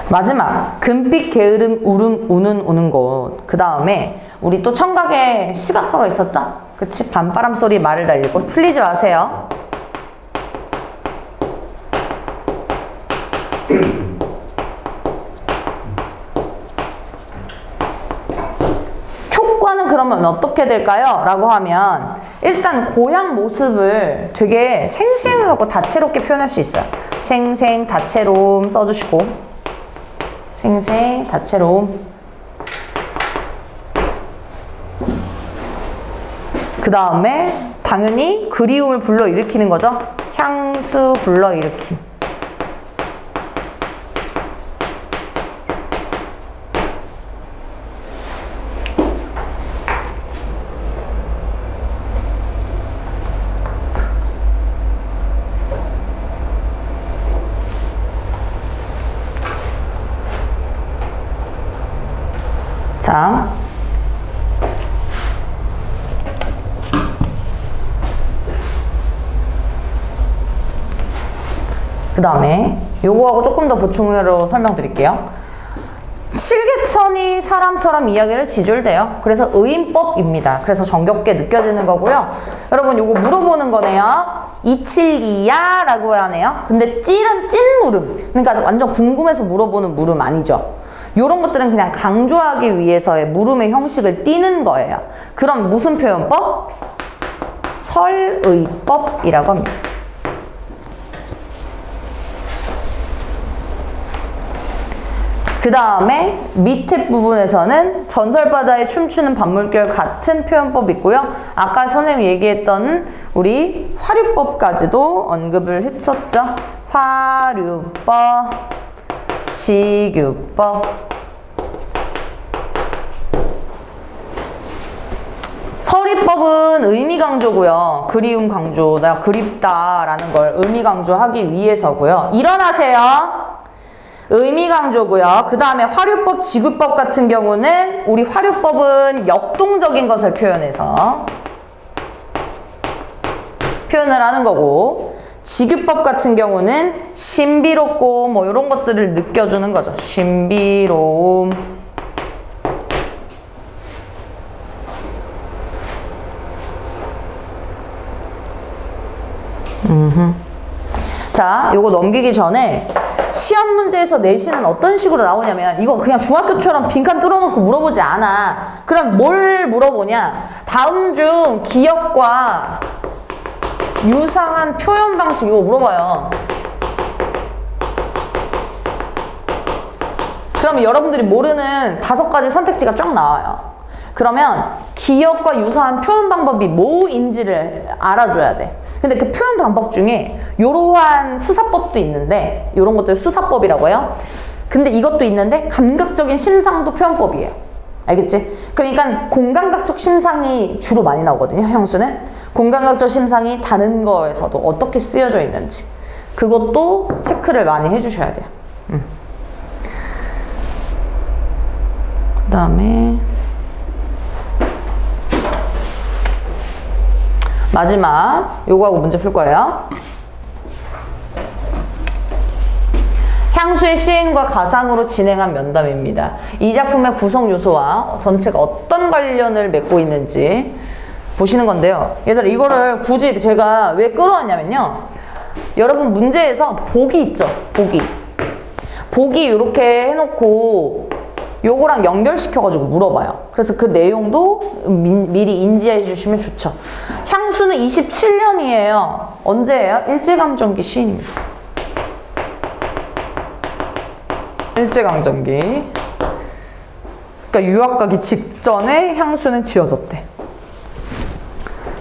마지막 금빛 게으름 울음 우는 곳. 그 다음에 우리 또 청각에 시각화가 있었죠? 그치? 밤바람 소리 말을 달리고. 풀리지 마세요. 효과는 그러면 어떻게 될까요? 라고 하면 일단 고향 모습을 되게 생생하고 다채롭게 표현할 수 있어요. 생생, 다채로움 써주시고, 생생, 다채로움. 그 다음에 당연히 그리움을 불러일으키는 거죠. 향수 불러일으킴. 자, 그 다음에 요거하고 조금 더 보충으로 설명드릴게요. 실개천이 사람처럼 이야기를 지줄대요. 그래서 의인법입니다. 그래서 정겹게 느껴지는 거고요. 여러분 요거 물어보는 거네요. 272야 라고 하네요. 근데 찔은 찐 물음. 그러니까 완전 궁금해서 물어보는 물음 아니죠. 요런 것들은 그냥 강조하기 위해서의 물음의 형식을 띠는 거예요. 그럼 무슨 표현법? 설의법이라고 합니다. 그 다음에 밑에 부분에서는 전설바다에 춤추는 밤물결 같은 표현법이 있고요. 아까 선생님이 얘기했던 우리 화류법까지도 언급을 했었죠. 화류법, 지규법. 설의법은 의미 강조고요. 그리움 강조, 내가 그립다라는 걸 의미 강조하기 위해서고요. 일어나세요. 의미 강조고요. 그 다음에 화류법, 지구법 같은 경우는 우리 화류법은 역동적인 것을 표현해서 표현을 하는 거고, 지구법 같은 경우는 신비롭고 뭐 이런 것들을 느껴주는 거죠. 신비로움. 자, 요거 넘기기 전에 시험 문제에서 내신은 어떤 식으로 나오냐면, 이거 그냥 중학교처럼 빈칸 뚫어놓고 물어보지 않아. 그럼 뭘 물어보냐? 다음 중 기억과 유사한 표현 방식 이거 물어봐요. 그러면 여러분들이 모르는 5가지 선택지가 쫙 나와요. 그러면 기억과 유사한 표현 방법이 뭐인지를 알아줘야 돼. 근데 그 표현 방법 중에 이러한 수사법도 있는데, 이런 것들 수사법이라고 해요. 근데 이것도 있는데 감각적인 심상도 표현법이에요. 알겠지? 그러니까 공감각적 심상이 주로 많이 나오거든요, 향수는. 공감각적 심상이 다른 거에서도 어떻게 쓰여져 있는지 그것도 체크를 많이 해주셔야 돼요. 그 다음에 마지막 요거하고 문제 풀 거예요. 향수의 시인과 가상으로 진행한 면담입니다. 이 작품의 구성 요소와 전체가 어떤 관련을 맺고 있는지 보시는 건데요. 얘들아, 이거를 굳이 제가 왜 끌어왔냐면요. 여러분 문제에서 복이 있죠. 복이 이렇게 해놓고 요거랑 연결시켜가지고 물어봐요. 그래서 그 내용도 미리 인지해 주시면 좋죠. 향수는 27년이에요. 언제예요? 일제강점기 시인입니다. 일제강점기. 그러니까 유학 가기 직전에 향수는 지어졌대.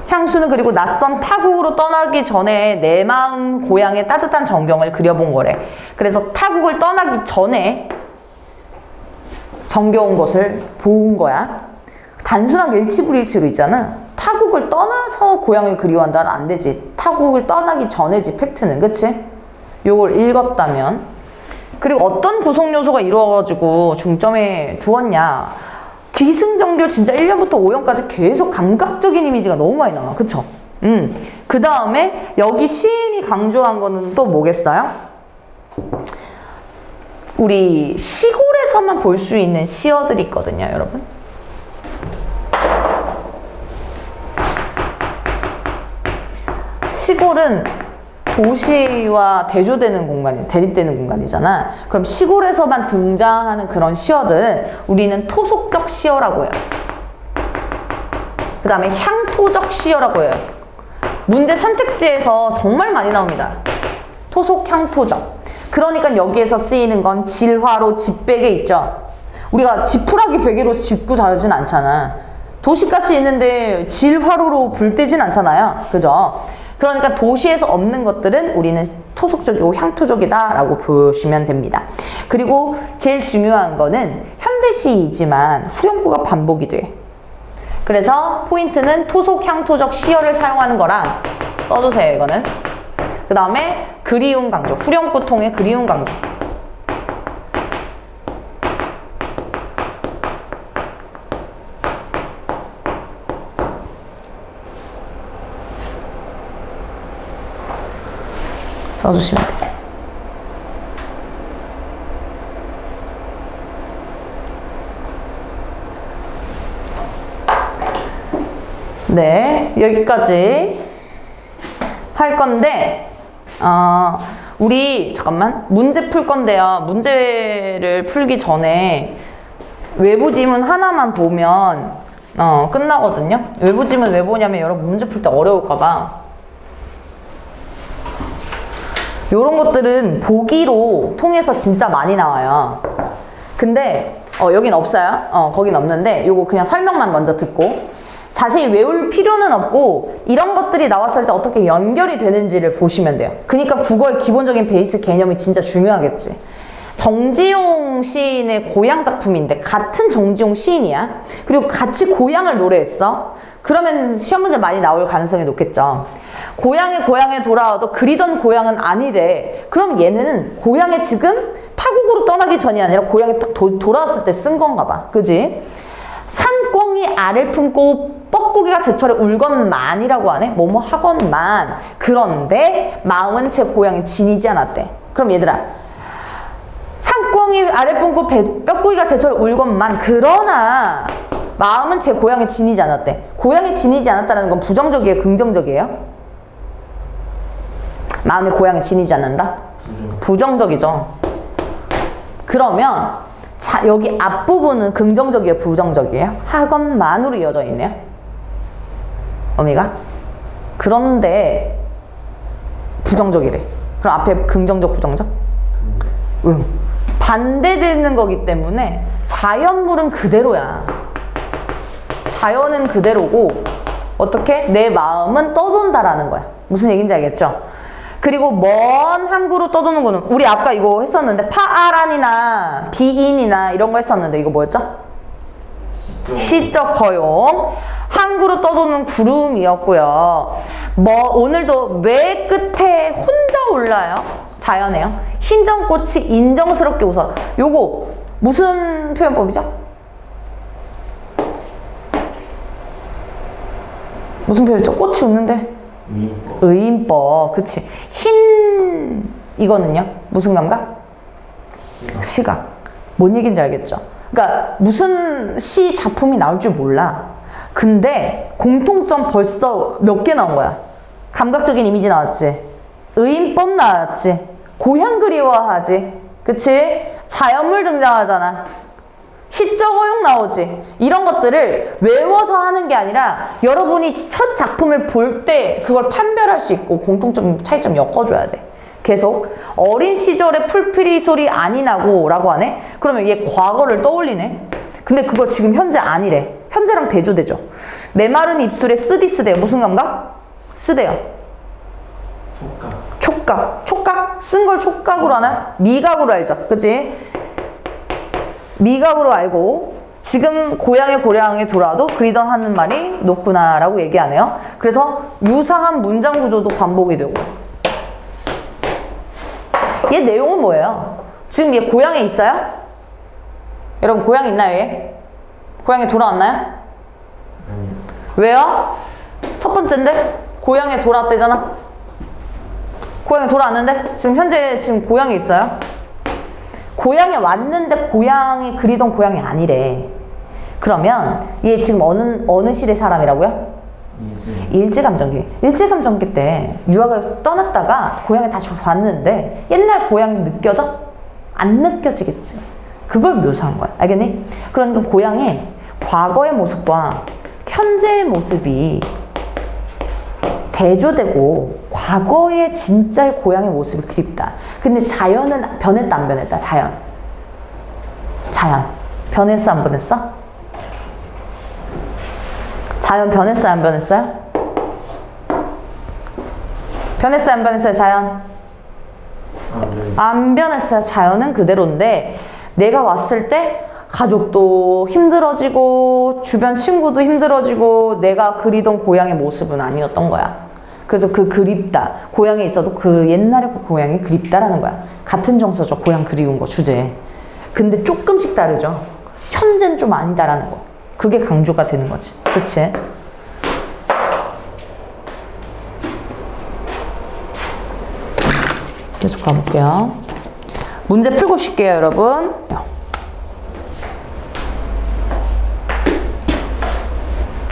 향수는 그리고 낯선 타국으로 떠나기 전에 내 마음 고향의 따뜻한 전경을 그려본 거래. 그래서 타국을 떠나기 전에 정겨운 것을 본 거야. 단순하게 일치불일치로 있잖아. 타국을 떠나서 고향을 그리워한다는 안 되지. 타국을 떠나기 전에지, 팩트는. 그치? 요걸 읽었다면. 그리고 어떤 구성 요소가 이루어가지고 중점에 두었냐. 기승전결 진짜 1년부터 5년까지 계속 감각적인 이미지가 너무 많이 나와. 그쵸? 그 다음에 여기 시인이 강조한 거는 또 뭐겠어요? 우리 시골에서만 볼 수 있는 시어들이 있거든요, 여러분. 시골은 도시와 대조되는 공간이, 대립되는 공간이잖아. 그럼 시골에서만 등장하는 그런 시어들은 우리는 토속적 시어라고 해요. 그 다음에 향토적 시어라고 해요. 문제 선택지에서 정말 많이 나옵니다. 토속, 향토적. 그러니까 여기에서 쓰이는 건 질화로 집베개 있죠. 우리가 지푸라기 베개로 짚고 자진 않잖아. 도시가스 있는데 질화로로 불 떼진 않잖아요. 그죠? 그러니까 도시에서 없는 것들은 우리는 토속적이고 향토적이다 라고 보시면 됩니다. 그리고 제일 중요한 거는 현대시이지만 후렴구가 반복이 돼. 그래서 포인트는 토속, 향토적 시어를 사용하는 거랑 써주세요, 이거는. 그 다음에 그리움 강조, 후렴구 통해 그리움 강조. 써주시면 돼요. 네, 여기까지 할 건데, 우리 잠깐만 문제 풀 건데요. 문제를 풀기 전에 외부 지문 하나만 보면 끝나거든요. 외부 지문 왜 보냐면 여러분 문제 풀 때 어려울까 봐. 요런 것들은 보기로 통해서 진짜 많이 나와요. 근데 여긴 없어요. 거긴 없는데 요거 그냥 설명만 먼저 듣고 자세히 외울 필요는 없고 이런 것들이 나왔을 때 어떻게 연결이 되는지를 보시면 돼요. 그러니까 국어의 기본적인 베이스 개념이 진짜 중요하겠지. 정지용 시인의 고향 작품인데 같은 정지용 시인이야. 그리고 같이 고향을 노래했어. 그러면 시험 문제 많이 나올 가능성이 높겠죠. 고향에 돌아와도 그리던 고향은 아니래. 그럼 얘는 고향에 지금 타국으로 떠나기 전이 아니라 고향에 딱 돌아왔을 때 쓴 건가 봐. 그지? 산꿩이 알을 품고 뻐꾸기가 제철에 울건만이라고 하네. 뭐뭐 하건만. 그런데 마음은 제 고향에 지니지 않았대. 그럼 얘들아, 산꿩이 알을 품고 뻐꾸기가 제철에 울건만. 그러나 마음은 제 고향에 지니지 않았대. 고향에 지니지 않았다는 건 부정적이에요, 긍정적이에요? 마음이 고향에 지니지 않는다? 부정적이죠. 그러면 여기 앞부분은 긍정적이에요, 부정적이에요? 하건만으로 이어져 있네요. 어미가? 그런데 부정적이래. 그럼 앞에 긍정적, 부정적? 응. 반대되는 거기 때문에 자연물은 그대로야. 자연은 그대로고 어떻게? 내 마음은 떠돈다라는 거야. 무슨 얘기인지 알겠죠? 그리고 먼 항구로 떠도는 거는 우리 아까 이거 했었는데 파아란이나 비인이나 이런 거 했었는데 이거 뭐였죠? 시적 허용. 항구로 떠도는 구름이었고요. 오늘도 매 끝에 혼자 올라요. 자연해요. 흰정꽃이 인정스럽게 웃어. 요거 무슨 표현법이죠? 무슨 표현이죠? 꽃이 웃는데? 의인법. 그치. 이거는요? 무슨 감각? 시각. 뭔 얘기인지 알겠죠? 그러니까 무슨 시 작품이 나올 줄 몰라. 근데 공통점 벌써 몇 개 나온 거야. 감각적인 이미지 나왔지. 의인법 나왔지. 고향 그리워하지. 그치? 자연물 등장하잖아. 시적 허용 나오지. 이런 것들을 외워서 하는 게 아니라 여러분이 첫 작품을 볼 때 그걸 판별할 수 있고 공통점, 차이점 엮어줘야 돼. 계속 어린 시절에 풀피리 소리 아니 나고 라고 하네? 그러면 얘 과거를 떠올리네? 근데 그거 지금 현재 아니래. 현재랑 대조되죠. 메마른 입술에 쓰디쓰대요. 무슨 감각? 쓰대요. 촉각. 촉각? 쓴 걸 촉각으로 하나? 미각으로 알죠. 그치? 미각으로 알고 지금 고향에 돌아와도 그리던 하는 말이 높구나 라고 얘기하네요. 그래서 유사한 문장 구조도 반복이 되고. 얘 내용은 뭐예요? 지금 얘 고향에 있어요? 여러분 고향에 있나요 얘? 고향에 돌아왔나요? 왜요? 첫 번째인데 고향에 돌아왔대잖아. 고향에 돌아왔는데 지금 현재 고향에 있어요? 고향에 왔는데 고향이 그리던 고향이 아니래. 그러면 얘 지금 어느 시대 사람이라고요? 일제감정기. 일제감정기 때 유학을 떠났다가 고향에 다시 왔는데 옛날 고향이 느껴져? 안 느껴지겠지. 그걸 묘사한 거야. 알겠니? 그러니까 고향의 과거의 모습과 현재의 모습이 대조되고 과거의 진짜의 고향의 모습이 그립다. 근데 자연은 변했다 안 변했다? 자연 변했어 안 변했어? 자연 변했어요 안 변했어요? 변했어요 안 변했어요 자연? 안 변했어요. 자연은 그대로인데 내가 왔을 때 가족도 힘들어지고 주변 친구도 힘들어지고 내가 그리던 고향의 모습은 아니었던 거야. 그래서 그 그립다. 고향에 있어도 그 옛날의 그 고향이 그립다라는 거야. 같은 정서죠. 고향 그리운 거 주제. 근데 조금씩 다르죠. 현재는 좀 아니다라는 거. 그게 강조가 되는 거지. 그치? 계속 가볼게요. 문제 풀고 쉴게요, 여러분.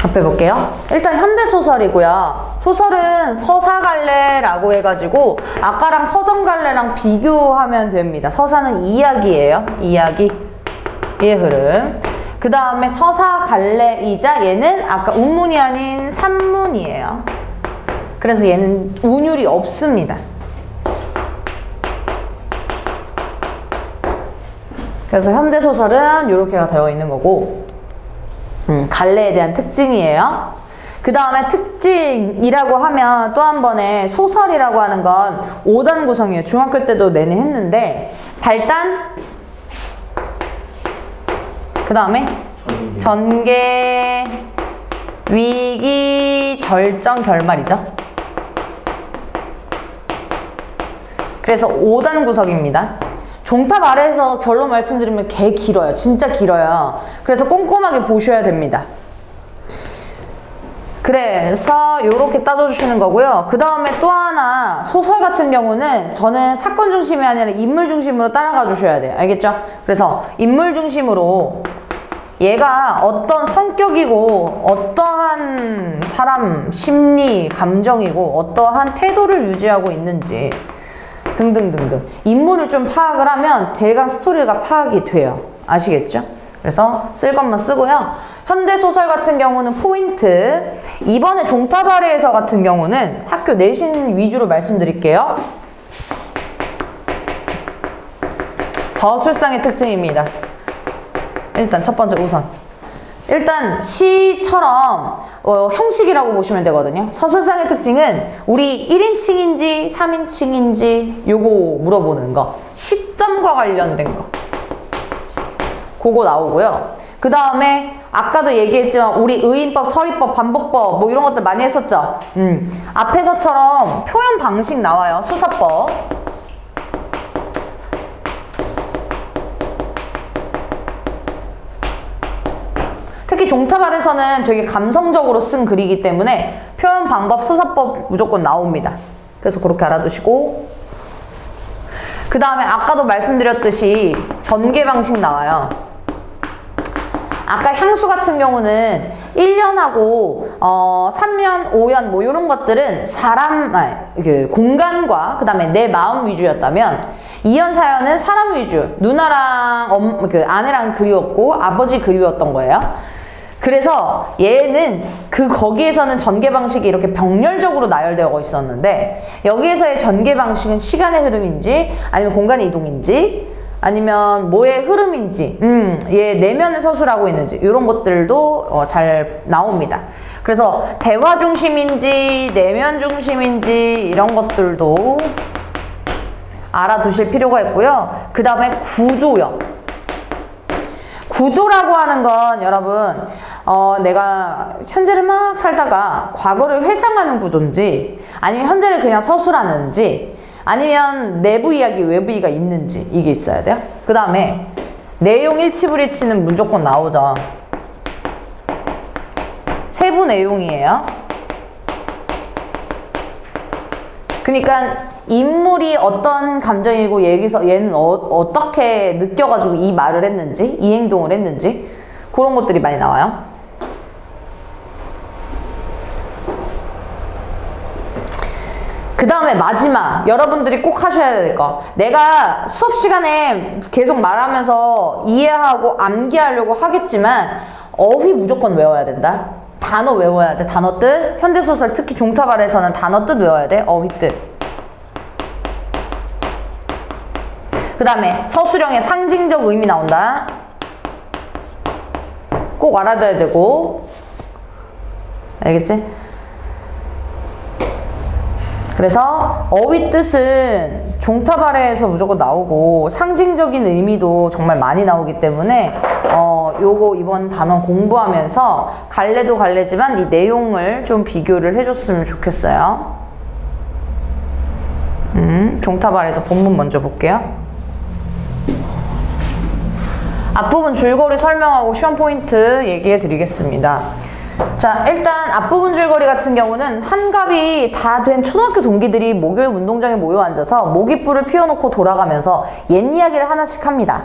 접해볼게요. 일단 현대소설이고요. 소설은 서사갈래라고 해가지고 아까랑 서점갈래랑 비교하면 됩니다. 서사는 이야기예요. 이야기의 흐름. 그 다음에 서사갈래이자 얘는 아까 운문이 아닌 산문이에요. 그래서 얘는 운율이 없습니다. 그래서 현대소설은 이렇게가 되어 있는 거고 갈래에 대한 특징이에요. 그 다음에 특징이라고 하면 또 한 번에 소설이라고 하는 건 5단 구성이에요. 중학교 때도 내내 했는데 발단, 그 다음에 전개, 위기, 절정, 결말이죠. 그래서 5단 구성입니다. 종탑 아래에서 결론 말씀드리면 개 길어요. 진짜 길어요. 그래서 꼼꼼하게 보셔야 됩니다. 그래서 이렇게 따져주시는 거고요. 그 다음에 또 하나 소설 같은 경우는 저는 사건 중심이 아니라 인물 중심으로 따라가 주셔야 돼요. 알겠죠? 그래서 인물 중심으로 얘가 어떤 성격이고 어떠한 사람 심리, 감정이고 어떠한 태도를 유지하고 있는지 등등등등 인물을 좀 파악을 하면 대강 스토리가 파악이 돼요. 아시겠죠? 그래서 쓸 것만 쓰고요. 현대소설 같은 경우는 포인트, 이번에 종탑 아래에서 같은 경우는 학교 내신 위주로 말씀드릴게요. 서술상의 특징입니다. 일단 첫 번째 우선 일단 시처럼 형식이라고 보시면 되거든요. 서술상의 특징은 우리 1인칭인지 3인칭인지 요거 물어보는 거, 시점과 관련된 거 그거 나오고요. 그 다음에 아까도 얘기했지만 우리 의인법, 서리법, 반복법 뭐 이런 것들 많이 했었죠. 앞에서처럼 표현 방식 나와요. 수사법. 특히 종탑 아래서는 되게 감성적으로 쓴 글이기 때문에 표현 방법, 수사법 무조건 나옵니다. 그래서 그렇게 알아두시고, 그 다음에 아까도 말씀드렸듯이 전개 방식 나와요. 아까 향수 같은 경우는 1년하고 3년, 5년 뭐 이런 것들은 공간과 그 다음에 내 마음 위주였다면 2연 사연은 사람 위주, 누나랑 아내랑 그리웠고 아버지 그리웠던 거예요. 그래서 얘는 거기에서는 전개 방식이 이렇게 병렬적으로 나열되어 있었는데 여기에서의 전개 방식은 시간의 흐름인지 아니면 공간의 이동인지 아니면 뭐의 흐름인지 얘 내면을 서술하고 있는지 이런 것들도 잘 나옵니다. 그래서 대화 중심인지 내면 중심인지 이런 것들도 알아두실 필요가 있고요. 그 다음에 구조요. 구조라고 하는 건 여러분 내가 현재를 막 살다가 과거를 회상하는 구조인지 아니면 현재를 그냥 서술하는지 아니면 내부 이야기, 외부 이야기가 있는지 이게 있어야 돼요. 그 다음에 내용 일치불일치는 무조건 나오죠. 세부 내용이에요. 그러니까 인물이 어떤 감정이고 얘는 어떻게 느껴가지고 이 말을 했는지 이 행동을 했는지 그런 것들이 많이 나와요. 그 다음에 마지막 여러분들이 꼭 하셔야 될 거, 내가 수업 시간에 계속 말하면서 이해하고 암기하려고 하겠지만 어휘 무조건 외워야 된다. 단어 외워야 돼. 단어 뜻. 현대소설 특히 종탑 아래에서는 단어 뜻 외워야 돼. 어휘 뜻. 그 다음에 서술형의 상징적 의미 나온다. 꼭 알아둬야 되고, 알겠지? 그래서 어휘 뜻은 종탑 아래에서 무조건 나오고 상징적인 의미도 정말 많이 나오기 때문에 요거 이번 단원 공부하면서 갈래도 갈래지만 이 내용을 좀 비교를 해줬으면 좋겠어요. 종탑 아래에서 본문 먼저 볼게요. 앞부분 줄거리 설명하고 시험 포인트 얘기해 드리겠습니다. 자, 일단 앞부분 줄거리 같은 경우는 한갑이 다 된 초등학교 동기들이 목요일 운동장에 모여 앉아서 모깃불을 피워놓고 돌아가면서 옛 이야기를 하나씩 합니다.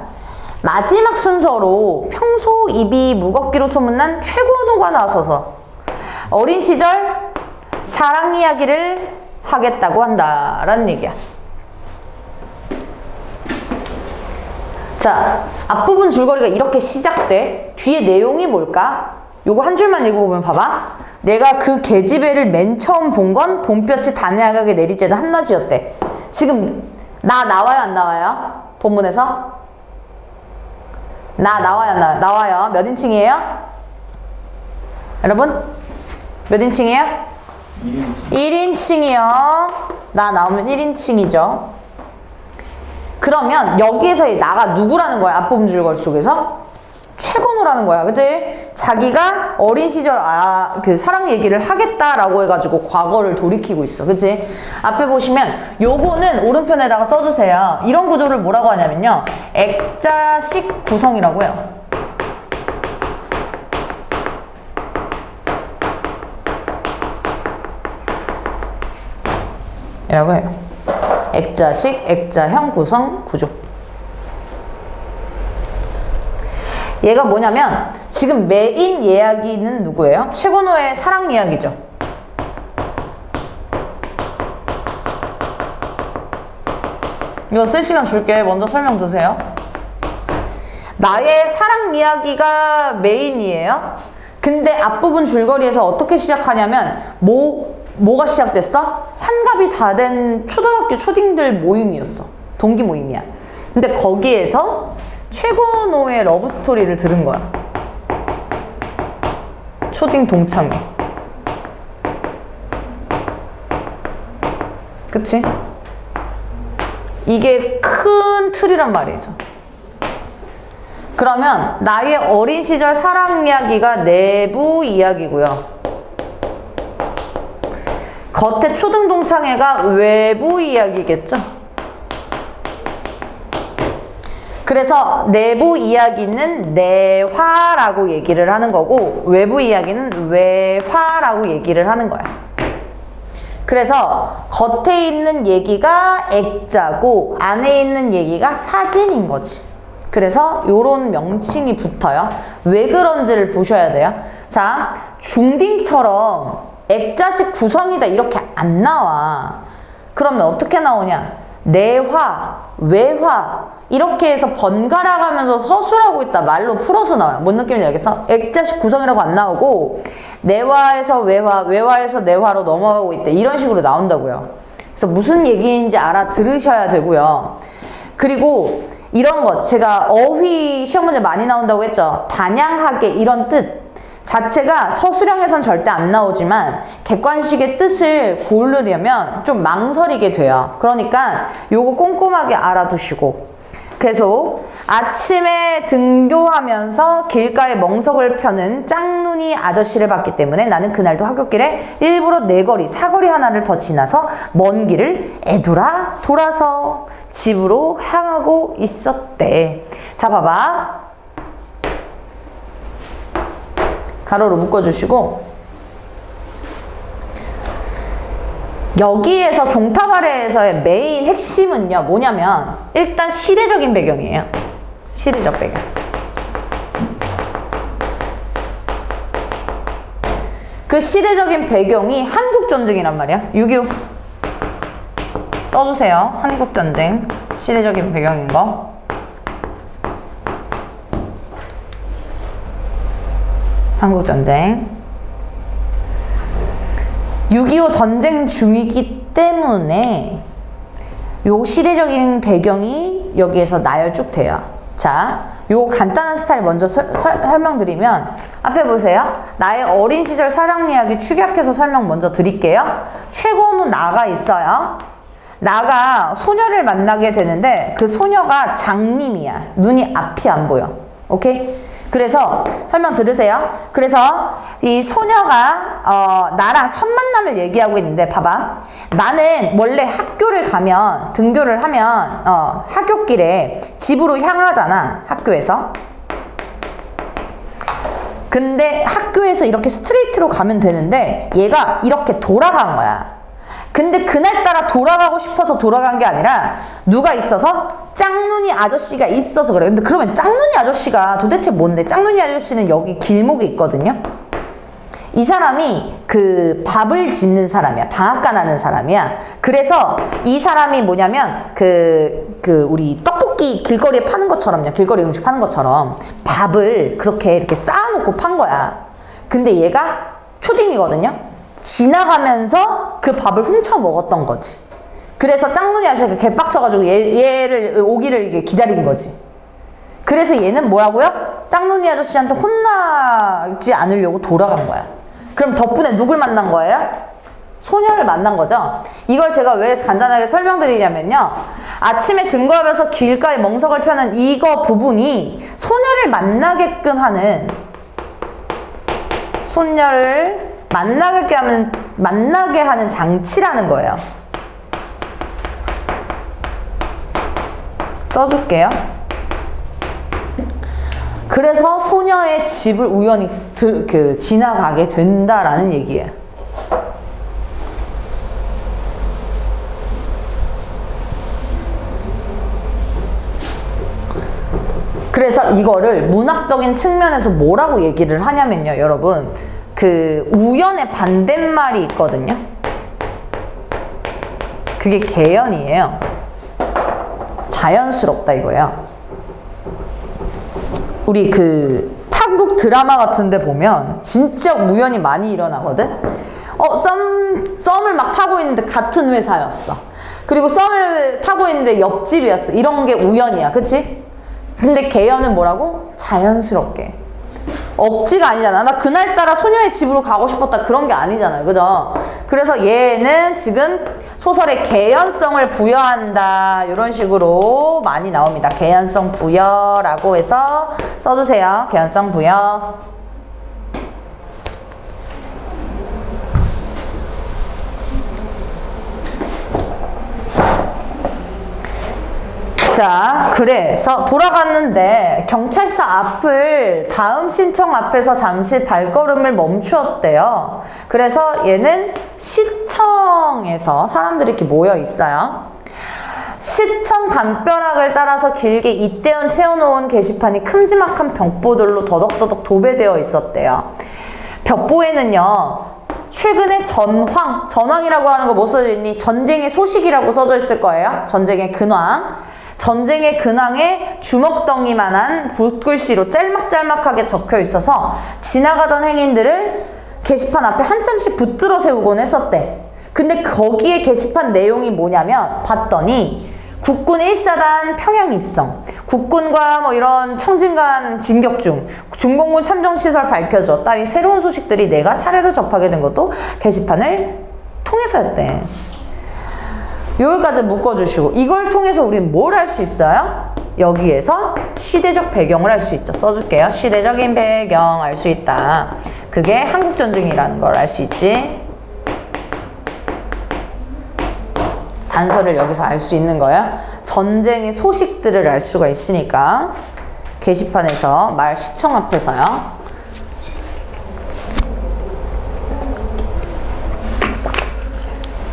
마지막 순서로 평소 입이 무겁기로 소문난 최건호가 나서서 어린 시절 사랑 이야기를 하겠다고 한다라는 얘기야. 자, 앞부분 줄거리가 이렇게 시작돼. 뒤에 내용이 뭘까? 요거 한 줄만 읽어보면 봐봐. 내가 그 계집애를 맨 처음 본 건 봄볕이 다냐하게 내리쬐는 한낮이었대. 지금 나 나와요 안 나와요? 본문에서? 나 나와요 안 나와요? 나와요. 몇 인칭이에요? 여러분? 몇 인칭이에요?
1인칭.
1인칭이요. 나 나오면 1인칭이죠. 그러면 여기에서의 나가 누구라는 거야? 앞부분 줄거리 속에서? 최건우라는 거야. 그치? 자기가 어린 시절 그 사랑 얘기를 하겠다라고 해가지고 과거를 돌이키고 있어. 그치? 앞에 보시면 요거는 오른편에다가 써주세요. 이런 구조를 뭐라고 하냐면요. 액자식 구성이라고 해요. 이라고 해요. 액자식, 액자형 구성 구조. 얘가 뭐냐면 지금 메인 이야기는 누구예요? 최건호의 사랑 이야기죠. 이거 쓸 시간 줄게. 먼저 설명 드세요. 나의 사랑 이야기가 메인이에요. 근데 앞부분 줄거리에서 어떻게 시작하냐면 뭐가 시작됐어? 환갑이 다 된 초등학교 초딩들 모임이었어. 동기 모임이야. 근데 거기에서 최건호의 러브스토리를 들은 거야. 초딩 동창회. 그치? 이게 큰 틀이란 말이죠. 그러면 나의 어린 시절 사랑 이야기가 내부 이야기고요. 겉에 초등 동창회가 외부 이야기겠죠. 그래서 내부 이야기는 내화라고 얘기를 하는 거고 외부 이야기는 외화라고 얘기를 하는 거야. 그래서 겉에 있는 얘기가 액자고 안에 있는 얘기가 사진인 거지. 그래서 요런 명칭이 붙어요. 왜 그런지를 보셔야 돼요. 자, 중딩처럼 액자식 구성이다 이렇게 안 나와. 그러면 어떻게 나오냐? 내화, 외화 이렇게 해서 번갈아 가면서 서술하고 있다 말로 풀어서 나와요. 뭔 느낌인지 알겠어? 액자식 구성이라고 안 나오고 내화에서 외화, 외화에서 내화로 넘어가고 있다 이런 식으로 나온다고요. 그래서 무슨 얘기인지 알아들으셔야 되고요. 그리고 이런 것 제가 어휘 시험 문제 많이 나온다고 했죠. 다냥하게 이런 뜻 자체가 서술형에선 절대 안 나오지만 객관식의 뜻을 고르려면 좀 망설이게 돼요. 그러니까 요거 꼼꼼하게 알아두시고 계속 아침에 등교하면서 길가에 멍석을 펴는 짝눈이 아저씨를 봤기 때문에 나는 그날도 하굣길에 일부러 네거리, 사거리 하나를 더 지나서 먼 길을 애돌아 돌아서 집으로 향하고 있었대. 자, 봐봐. 가로로 묶어주시고 여기에서 종탑 아래에서의 메인 핵심은요 뭐냐면 일단 시대적인 배경이에요. 시대적 배경. 그 시대적인 배경이 한국전쟁이란 말이야. 6.25 써주세요. 한국전쟁 시대적인 배경인 거. 한국전쟁 6.25 전쟁 중이기 때문에 요 시대적인 배경이 여기에서 나열쭉 돼요. 자, 요 간단한 스타일 먼저 설명드리면 앞에 보세요. 나의 어린 시절 사랑 이야기 축약해서 설명 먼저 드릴게요. 최건우 나가 있어요. 나가 소녀를 만나게 되는데 그 소녀가 장님이야. 눈이 앞이 안 보여. 오케이? 그래서 설명 들으세요. 그래서 이 소녀가 나랑 첫 만남을 얘기하고 있는데 봐봐. 나는 원래 학교를 가면 등교를 하면 하굣길에 집으로 향하잖아. 학교에서. 근데 학교에서 이렇게 스트레이트로 가면 되는데 얘가 이렇게 돌아간 거야. 근데 그날따라 돌아가고 싶어서 돌아간 게 아니라 누가 있어서 짝눈이 아저씨가 있어서 그래. 근데 그러면 짝눈이 아저씨가 도대체 뭔데? 짝눈이 아저씨는 여기 길목에 있거든요. 이 사람이 그 밥을 짓는 사람이야. 방앗간 하는 사람이야. 그래서 이 사람이 뭐냐면 우리 떡볶이 길거리에 파는 것처럼요. 길거리 음식 파는 것처럼 밥을 그렇게 이렇게 쌓아놓고 판 거야. 근데 얘가 초딩이거든요. 지나가면서 그 밥을 훔쳐 먹었던 거지. 그래서 짱눈이 아저씨가 개빡쳐가지고 얘를 오기를 이게 기다린 거지. 그래서 얘는 뭐라고요? 짱눈이 아저씨한테 혼나지 않으려고 돌아간 거야. 그럼 덕분에 누굴 만난 거예요? 소녀를 만난 거죠. 이걸 제가 왜 간단하게 설명드리냐면요. 아침에 등거하면서 길가에 멍석을 펴는 이거 부분이 소녀를 만나게끔 하는 만나게 하는 장치라는 거예요. 써줄게요. 그래서 소녀의 집을 우연히 지나가게 된다라는 얘기예요. 그래서 이거를 문학적인 측면에서 뭐라고 얘기를 하냐면요, 여러분. 그 우연의 반대말이 있거든요. 그게 개연이에요. 자연스럽다 이거예요. 우리 그 한국 드라마 같은 데 보면 진짜 우연이 많이 일어나거든. 썸을 막 타고 있는데 같은 회사였어. 그리고 썸을 타고 있는데 옆집이었어. 이런 게 우연이야. 그치? 근데 개연은 뭐라고? 자연스럽게. 억지가 아니잖아. 나 그날따라 소녀의 집으로 가고 싶었다. 그런 게 아니잖아요. 그죠? 그래서 얘는 지금 소설에 개연성을 부여한다. 이런 식으로 많이 나옵니다. 개연성 부여라고 해서 써주세요. 개연성 부여. 자, 그래서 돌아갔는데 경찰서 앞을 다음 신청 앞에서 잠시 발걸음을 멈추었대요. 그래서 얘는 시청에서 사람들이 이렇게 모여 있어요. 시청 담벼락을 따라서 길게 이때원 세워놓은 게시판이 큼지막한 벽보들로 더덕더덕 도배되어 있었대요. 벽보에는요, 최근에 전황이라고 하는 거 뭐 써져 있니? 전쟁의 소식이라고 써져 있을 거예요. 전쟁의 근황. 전쟁의 근황에 주먹덩이만한 붓글씨로 짤막짤막하게 적혀 있어서 지나가던 행인들을 게시판 앞에 한참씩 붙들어 세우곤 했었대. 근데 거기에 게시판 내용이 뭐냐면 봤더니 국군 1사단 평양 입성, 국군과 뭐 이런 청진간 진격 중, 중공군 참전시설 밝혀져 따위 새로운 소식들이 내가 차례로 접하게 된 것도 게시판을 통해서였대. 여기까지 묶어주시고, 이걸 통해서 우리는 뭘 할 수 있어요? 여기에서 시대적 배경을 알 수 있죠. 써줄게요. 시대적인 배경 알 수 있다. 그게 한국전쟁이라는 걸 알 수 있지. 단서를 여기서 알 수 있는 거예요. 전쟁의 소식들을 알 수가 있으니까. 게시판에서 말 시청 앞에서요.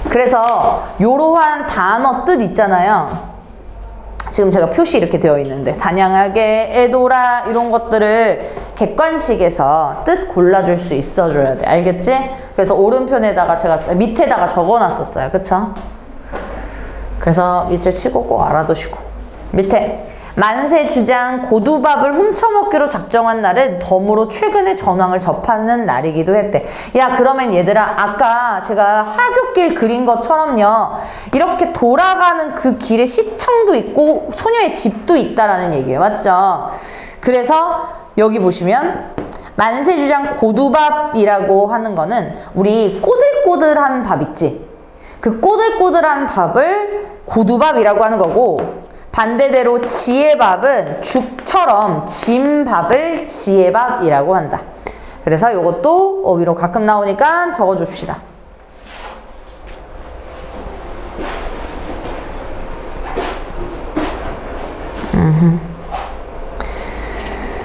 그래서 요러한 단어 뜻 있잖아요. 지금 제가 표시 이렇게 되어 있는데 단양하게, 애도라 이런 것들을 객관식에서 뜻 골라줄 수 있어줘야 돼. 알겠지? 그래서 오른편에다가 제가 밑에다가 적어놨었어요. 그쵸? 그래서 밑줄 치고 꼭 알아두시고. 밑에 만세 주장 고두밥을 훔쳐먹기로 작정한 날은 덤으로 최근의 전황을 접하는 날이기도 했대. 야, 그러면 얘들아, 아까 제가 하굣길 그린 것처럼요, 이렇게 돌아가는 그 길에 시청도 있고 소녀의 집도 있다라는 얘기예요. 맞죠? 그래서 여기 보시면 만세 주장 고두밥이라고 하는 거는 우리 꼬들꼬들한 밥 있지? 그 꼬들꼬들한 밥을 고두밥이라고 하는 거고, 반대대로 지혜밥은 죽처럼 진 밥을 지혜밥이라고 한다. 그래서 이것도 어휘로 가끔 나오니까 적어줍시다.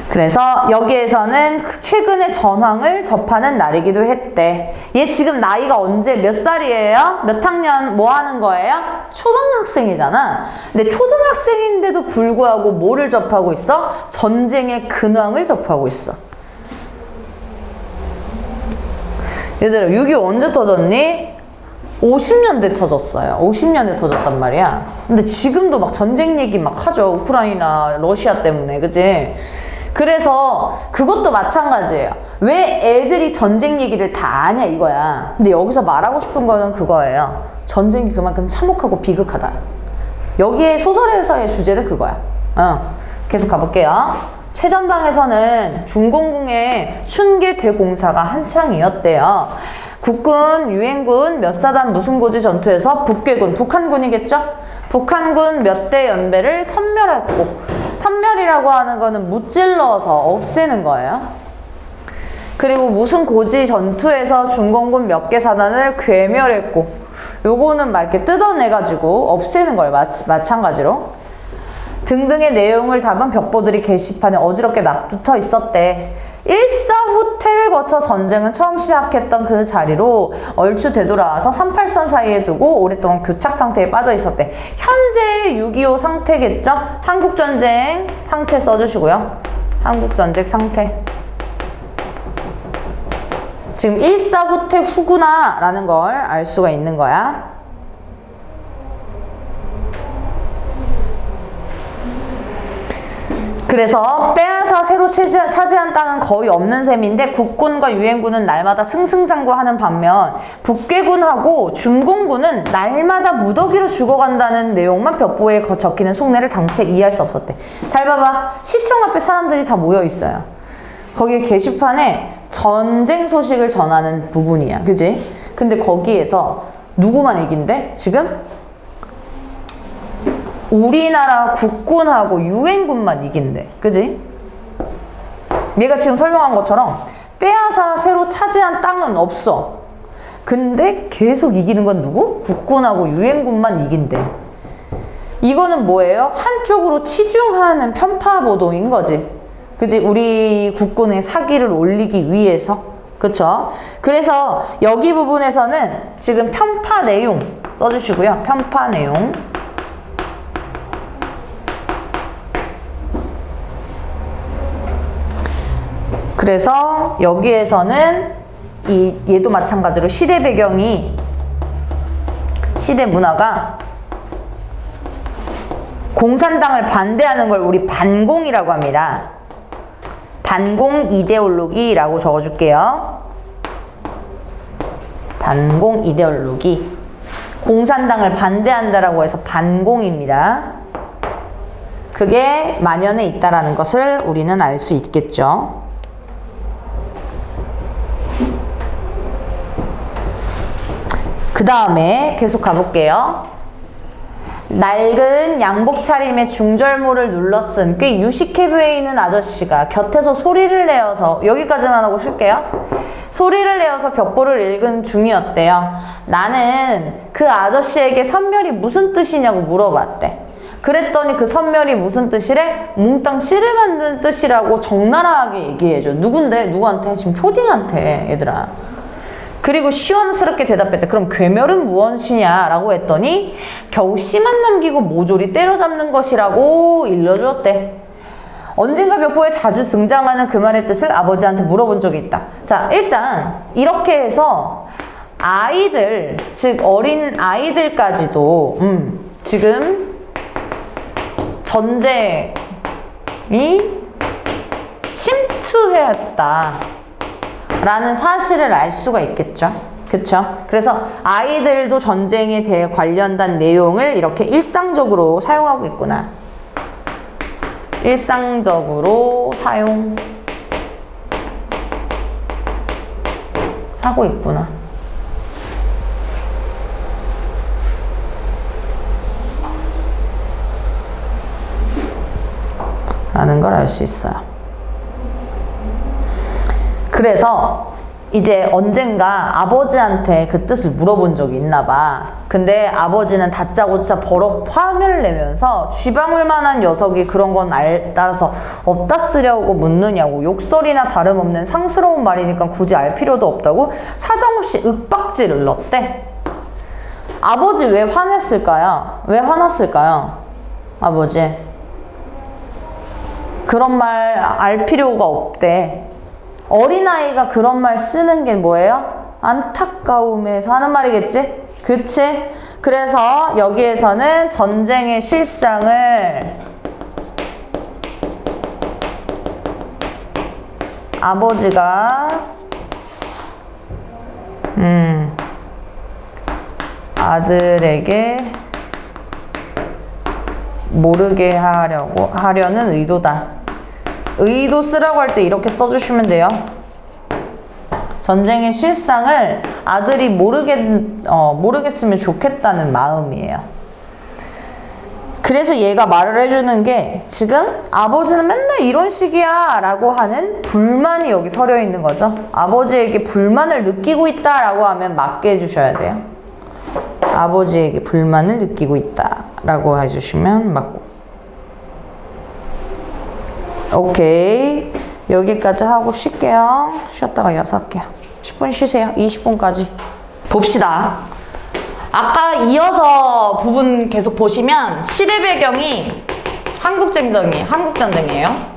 그래서 여기에서는 최근의 전황을 접하는 날이기도 했대. 얘 지금 나이가 언제 몇 살이에요? 몇 학년 뭐 하는 거예요? 초등학생이잖아. 근데 초등학생인데도 불구하고 뭐를 접하고 있어? 전쟁의 근황을 접하고 있어. 얘들아 6.25 언제 터졌니? 50년대 터졌어요. 50년대 터졌단 말이야. 근데 지금도 막 전쟁 얘기 막 하죠. 우크라이나 러시아 때문에 그치? 그래서 그것도 마찬가지예요. 왜 애들이 전쟁 얘기를 다 아냐 이거야. 근데 여기서 말하고 싶은 거는 그거예요. 전쟁이 그만큼 참혹하고 비극하다. 여기에 소설에서의 주제는 그거야. 계속 가볼게요. 최전방에서는 중공군의 춘계 대공사가 한창이었대요. 국군, 유엔군 몇 사단 무슨 고지 전투에서 북괴군, 북한군이겠죠? 북한군 몇 대 연배를 섬멸했고, 섬멸이라고 하는 거는 무찔러서 없애는 거예요. 그리고 무슨 고지 전투에서 중공군 몇 개 사단을 괴멸했고, 요거는 막 이렇게 뜯어내가지고 없애는 거예요. 마찬가지로. 등등의 내용을 담은 벽보들이 게시판에 어지럽게 납붙어 있었대. 일사후퇴를 거쳐 전쟁은 처음 시작했던 그 자리로 얼추 되돌아와서 38선 사이에 두고 오랫동안 교착 상태에 빠져 있었대. 현재 6.25 상태겠죠? 한국전쟁 상태 써주시고요. 한국전쟁 상태. 지금 일사후퇴 후구나 라는 걸 알 수가 있는 거야. 그래서 빼앗아 새로 차지한 땅은 거의 없는 셈인데 국군과 유엔군은 날마다 승승장구하는 반면 북괴군하고 중공군은 날마다 무더기로 죽어간다는 내용만 벽보에 적히는 속내를 당최 이해할 수 없었대. 잘 봐봐. 시청 앞에 사람들이 다 모여 있어요. 거기 게시판에 전쟁 소식을 전하는 부분이야. 그지? 근데 거기에서 누구만 이긴대? 지금? 우리나라 국군하고 유엔군만 이긴대. 그지? 얘가 지금 설명한 것처럼 빼앗아 새로 차지한 땅은 없어. 근데 계속 이기는 건 누구? 국군하고 유엔군만 이긴대. 이거는 뭐예요? 한쪽으로 치중하는 편파보도인 거지. 그지? 우리 국군의 사기를 올리기 위해서. 그쵸? 그래서 여기 부분에서는 지금 편파 내용 써주시고요. 편파 내용. 그래서 여기에서는 얘도 마찬가지로 시대 배경이, 시대 문화가 공산당을 반대하는 걸 우리 반공이라고 합니다. 반공 이데올로기라고 적어줄게요. 반공 이데올로기. 공산당을 반대한다라고 해서 반공입니다. 그게 만연해 있다라는 것을 우리는 알 수 있겠죠. 그 다음에 계속 가볼게요. 낡은 양복 차림에 중절모를 눌러쓴 꽤 유식해 보이는 아저씨가 곁에서 소리를 내어서, 여기까지만 하고 쉴게요. 소리를 내어서 벽보를 읽은 중이었대요. 나는 그 아저씨에게 선멸이 무슨 뜻이냐고 물어봤대. 그랬더니 그 선멸이 무슨 뜻이래? 몽땅 씨를 만드는 뜻이라고 적나라하게 얘기해줘. 누군데? 누구한테? 지금 초딩한테, 얘들아. 그리고 시원스럽게 대답했대. 그럼 괴멸은 무엇이냐? 라고 했더니 겨우 씨만 남기고 모조리 때려잡는 것이라고 일러주었대. 언젠가 벽보에 자주 등장하는 그 말의 뜻을 아버지한테 물어본 적이 있다. 자, 일단 이렇게 해서 아이들, 즉 어린 아이들까지도 지금 전쟁이 침투했다 라는 사실을 알 수가 있겠죠. 그쵸? 그래서 아이들도 전쟁에 대해 관련된 내용을 이렇게 일상적으로 사용하고 있구나. 일상적으로 사용하고 있구나. 라는 걸 알 수 있어요. 그래서 이제 언젠가 아버지한테 그 뜻을 물어본 적이 있나 봐. 근데 아버지는 다짜고짜 버럭 화를 내면서 쥐방울 만한 녀석이 그런 건 따라서 어디다 쓰려고 묻느냐고, 욕설이나 다름없는 상스러운 말이니까 굳이 알 필요도 없다고 사정없이 윽박지를 넣었대. 아버지 왜 화냈을까요? 왜 화났을까요? 아버지 그런 말 알 필요가 없대. 어린아이가 그런 말 쓰는 게 뭐예요? 안타까움에서 하는 말이겠지? 그치? 그래서 여기에서는 전쟁의 실상을 아버지가 아들에게 모르게 하려는 의도다. 의도 쓰라고 할 때 이렇게 써주시면 돼요. 전쟁의 실상을 아들이 모르겠으면 좋겠다는 마음이에요. 그래서 얘가 말을 해주는 게 지금 아버지는 맨날 이런 식이야 라고 하는 불만이 여기 서려 있는 거죠. 아버지에게 불만을 느끼고 있다 라고 하면 맞게 해주셔야 돼요. 아버지에게 불만을 느끼고 있다 라고 해주시면 맞고. 오케이. 여기까지 하고 쉴게요. 쉬었다가 이어서 할게요. 10분 쉬세요. 20분까지. 봅시다. 아까 이어서 부분 계속 보시면 시대 배경이 한국전쟁이에요.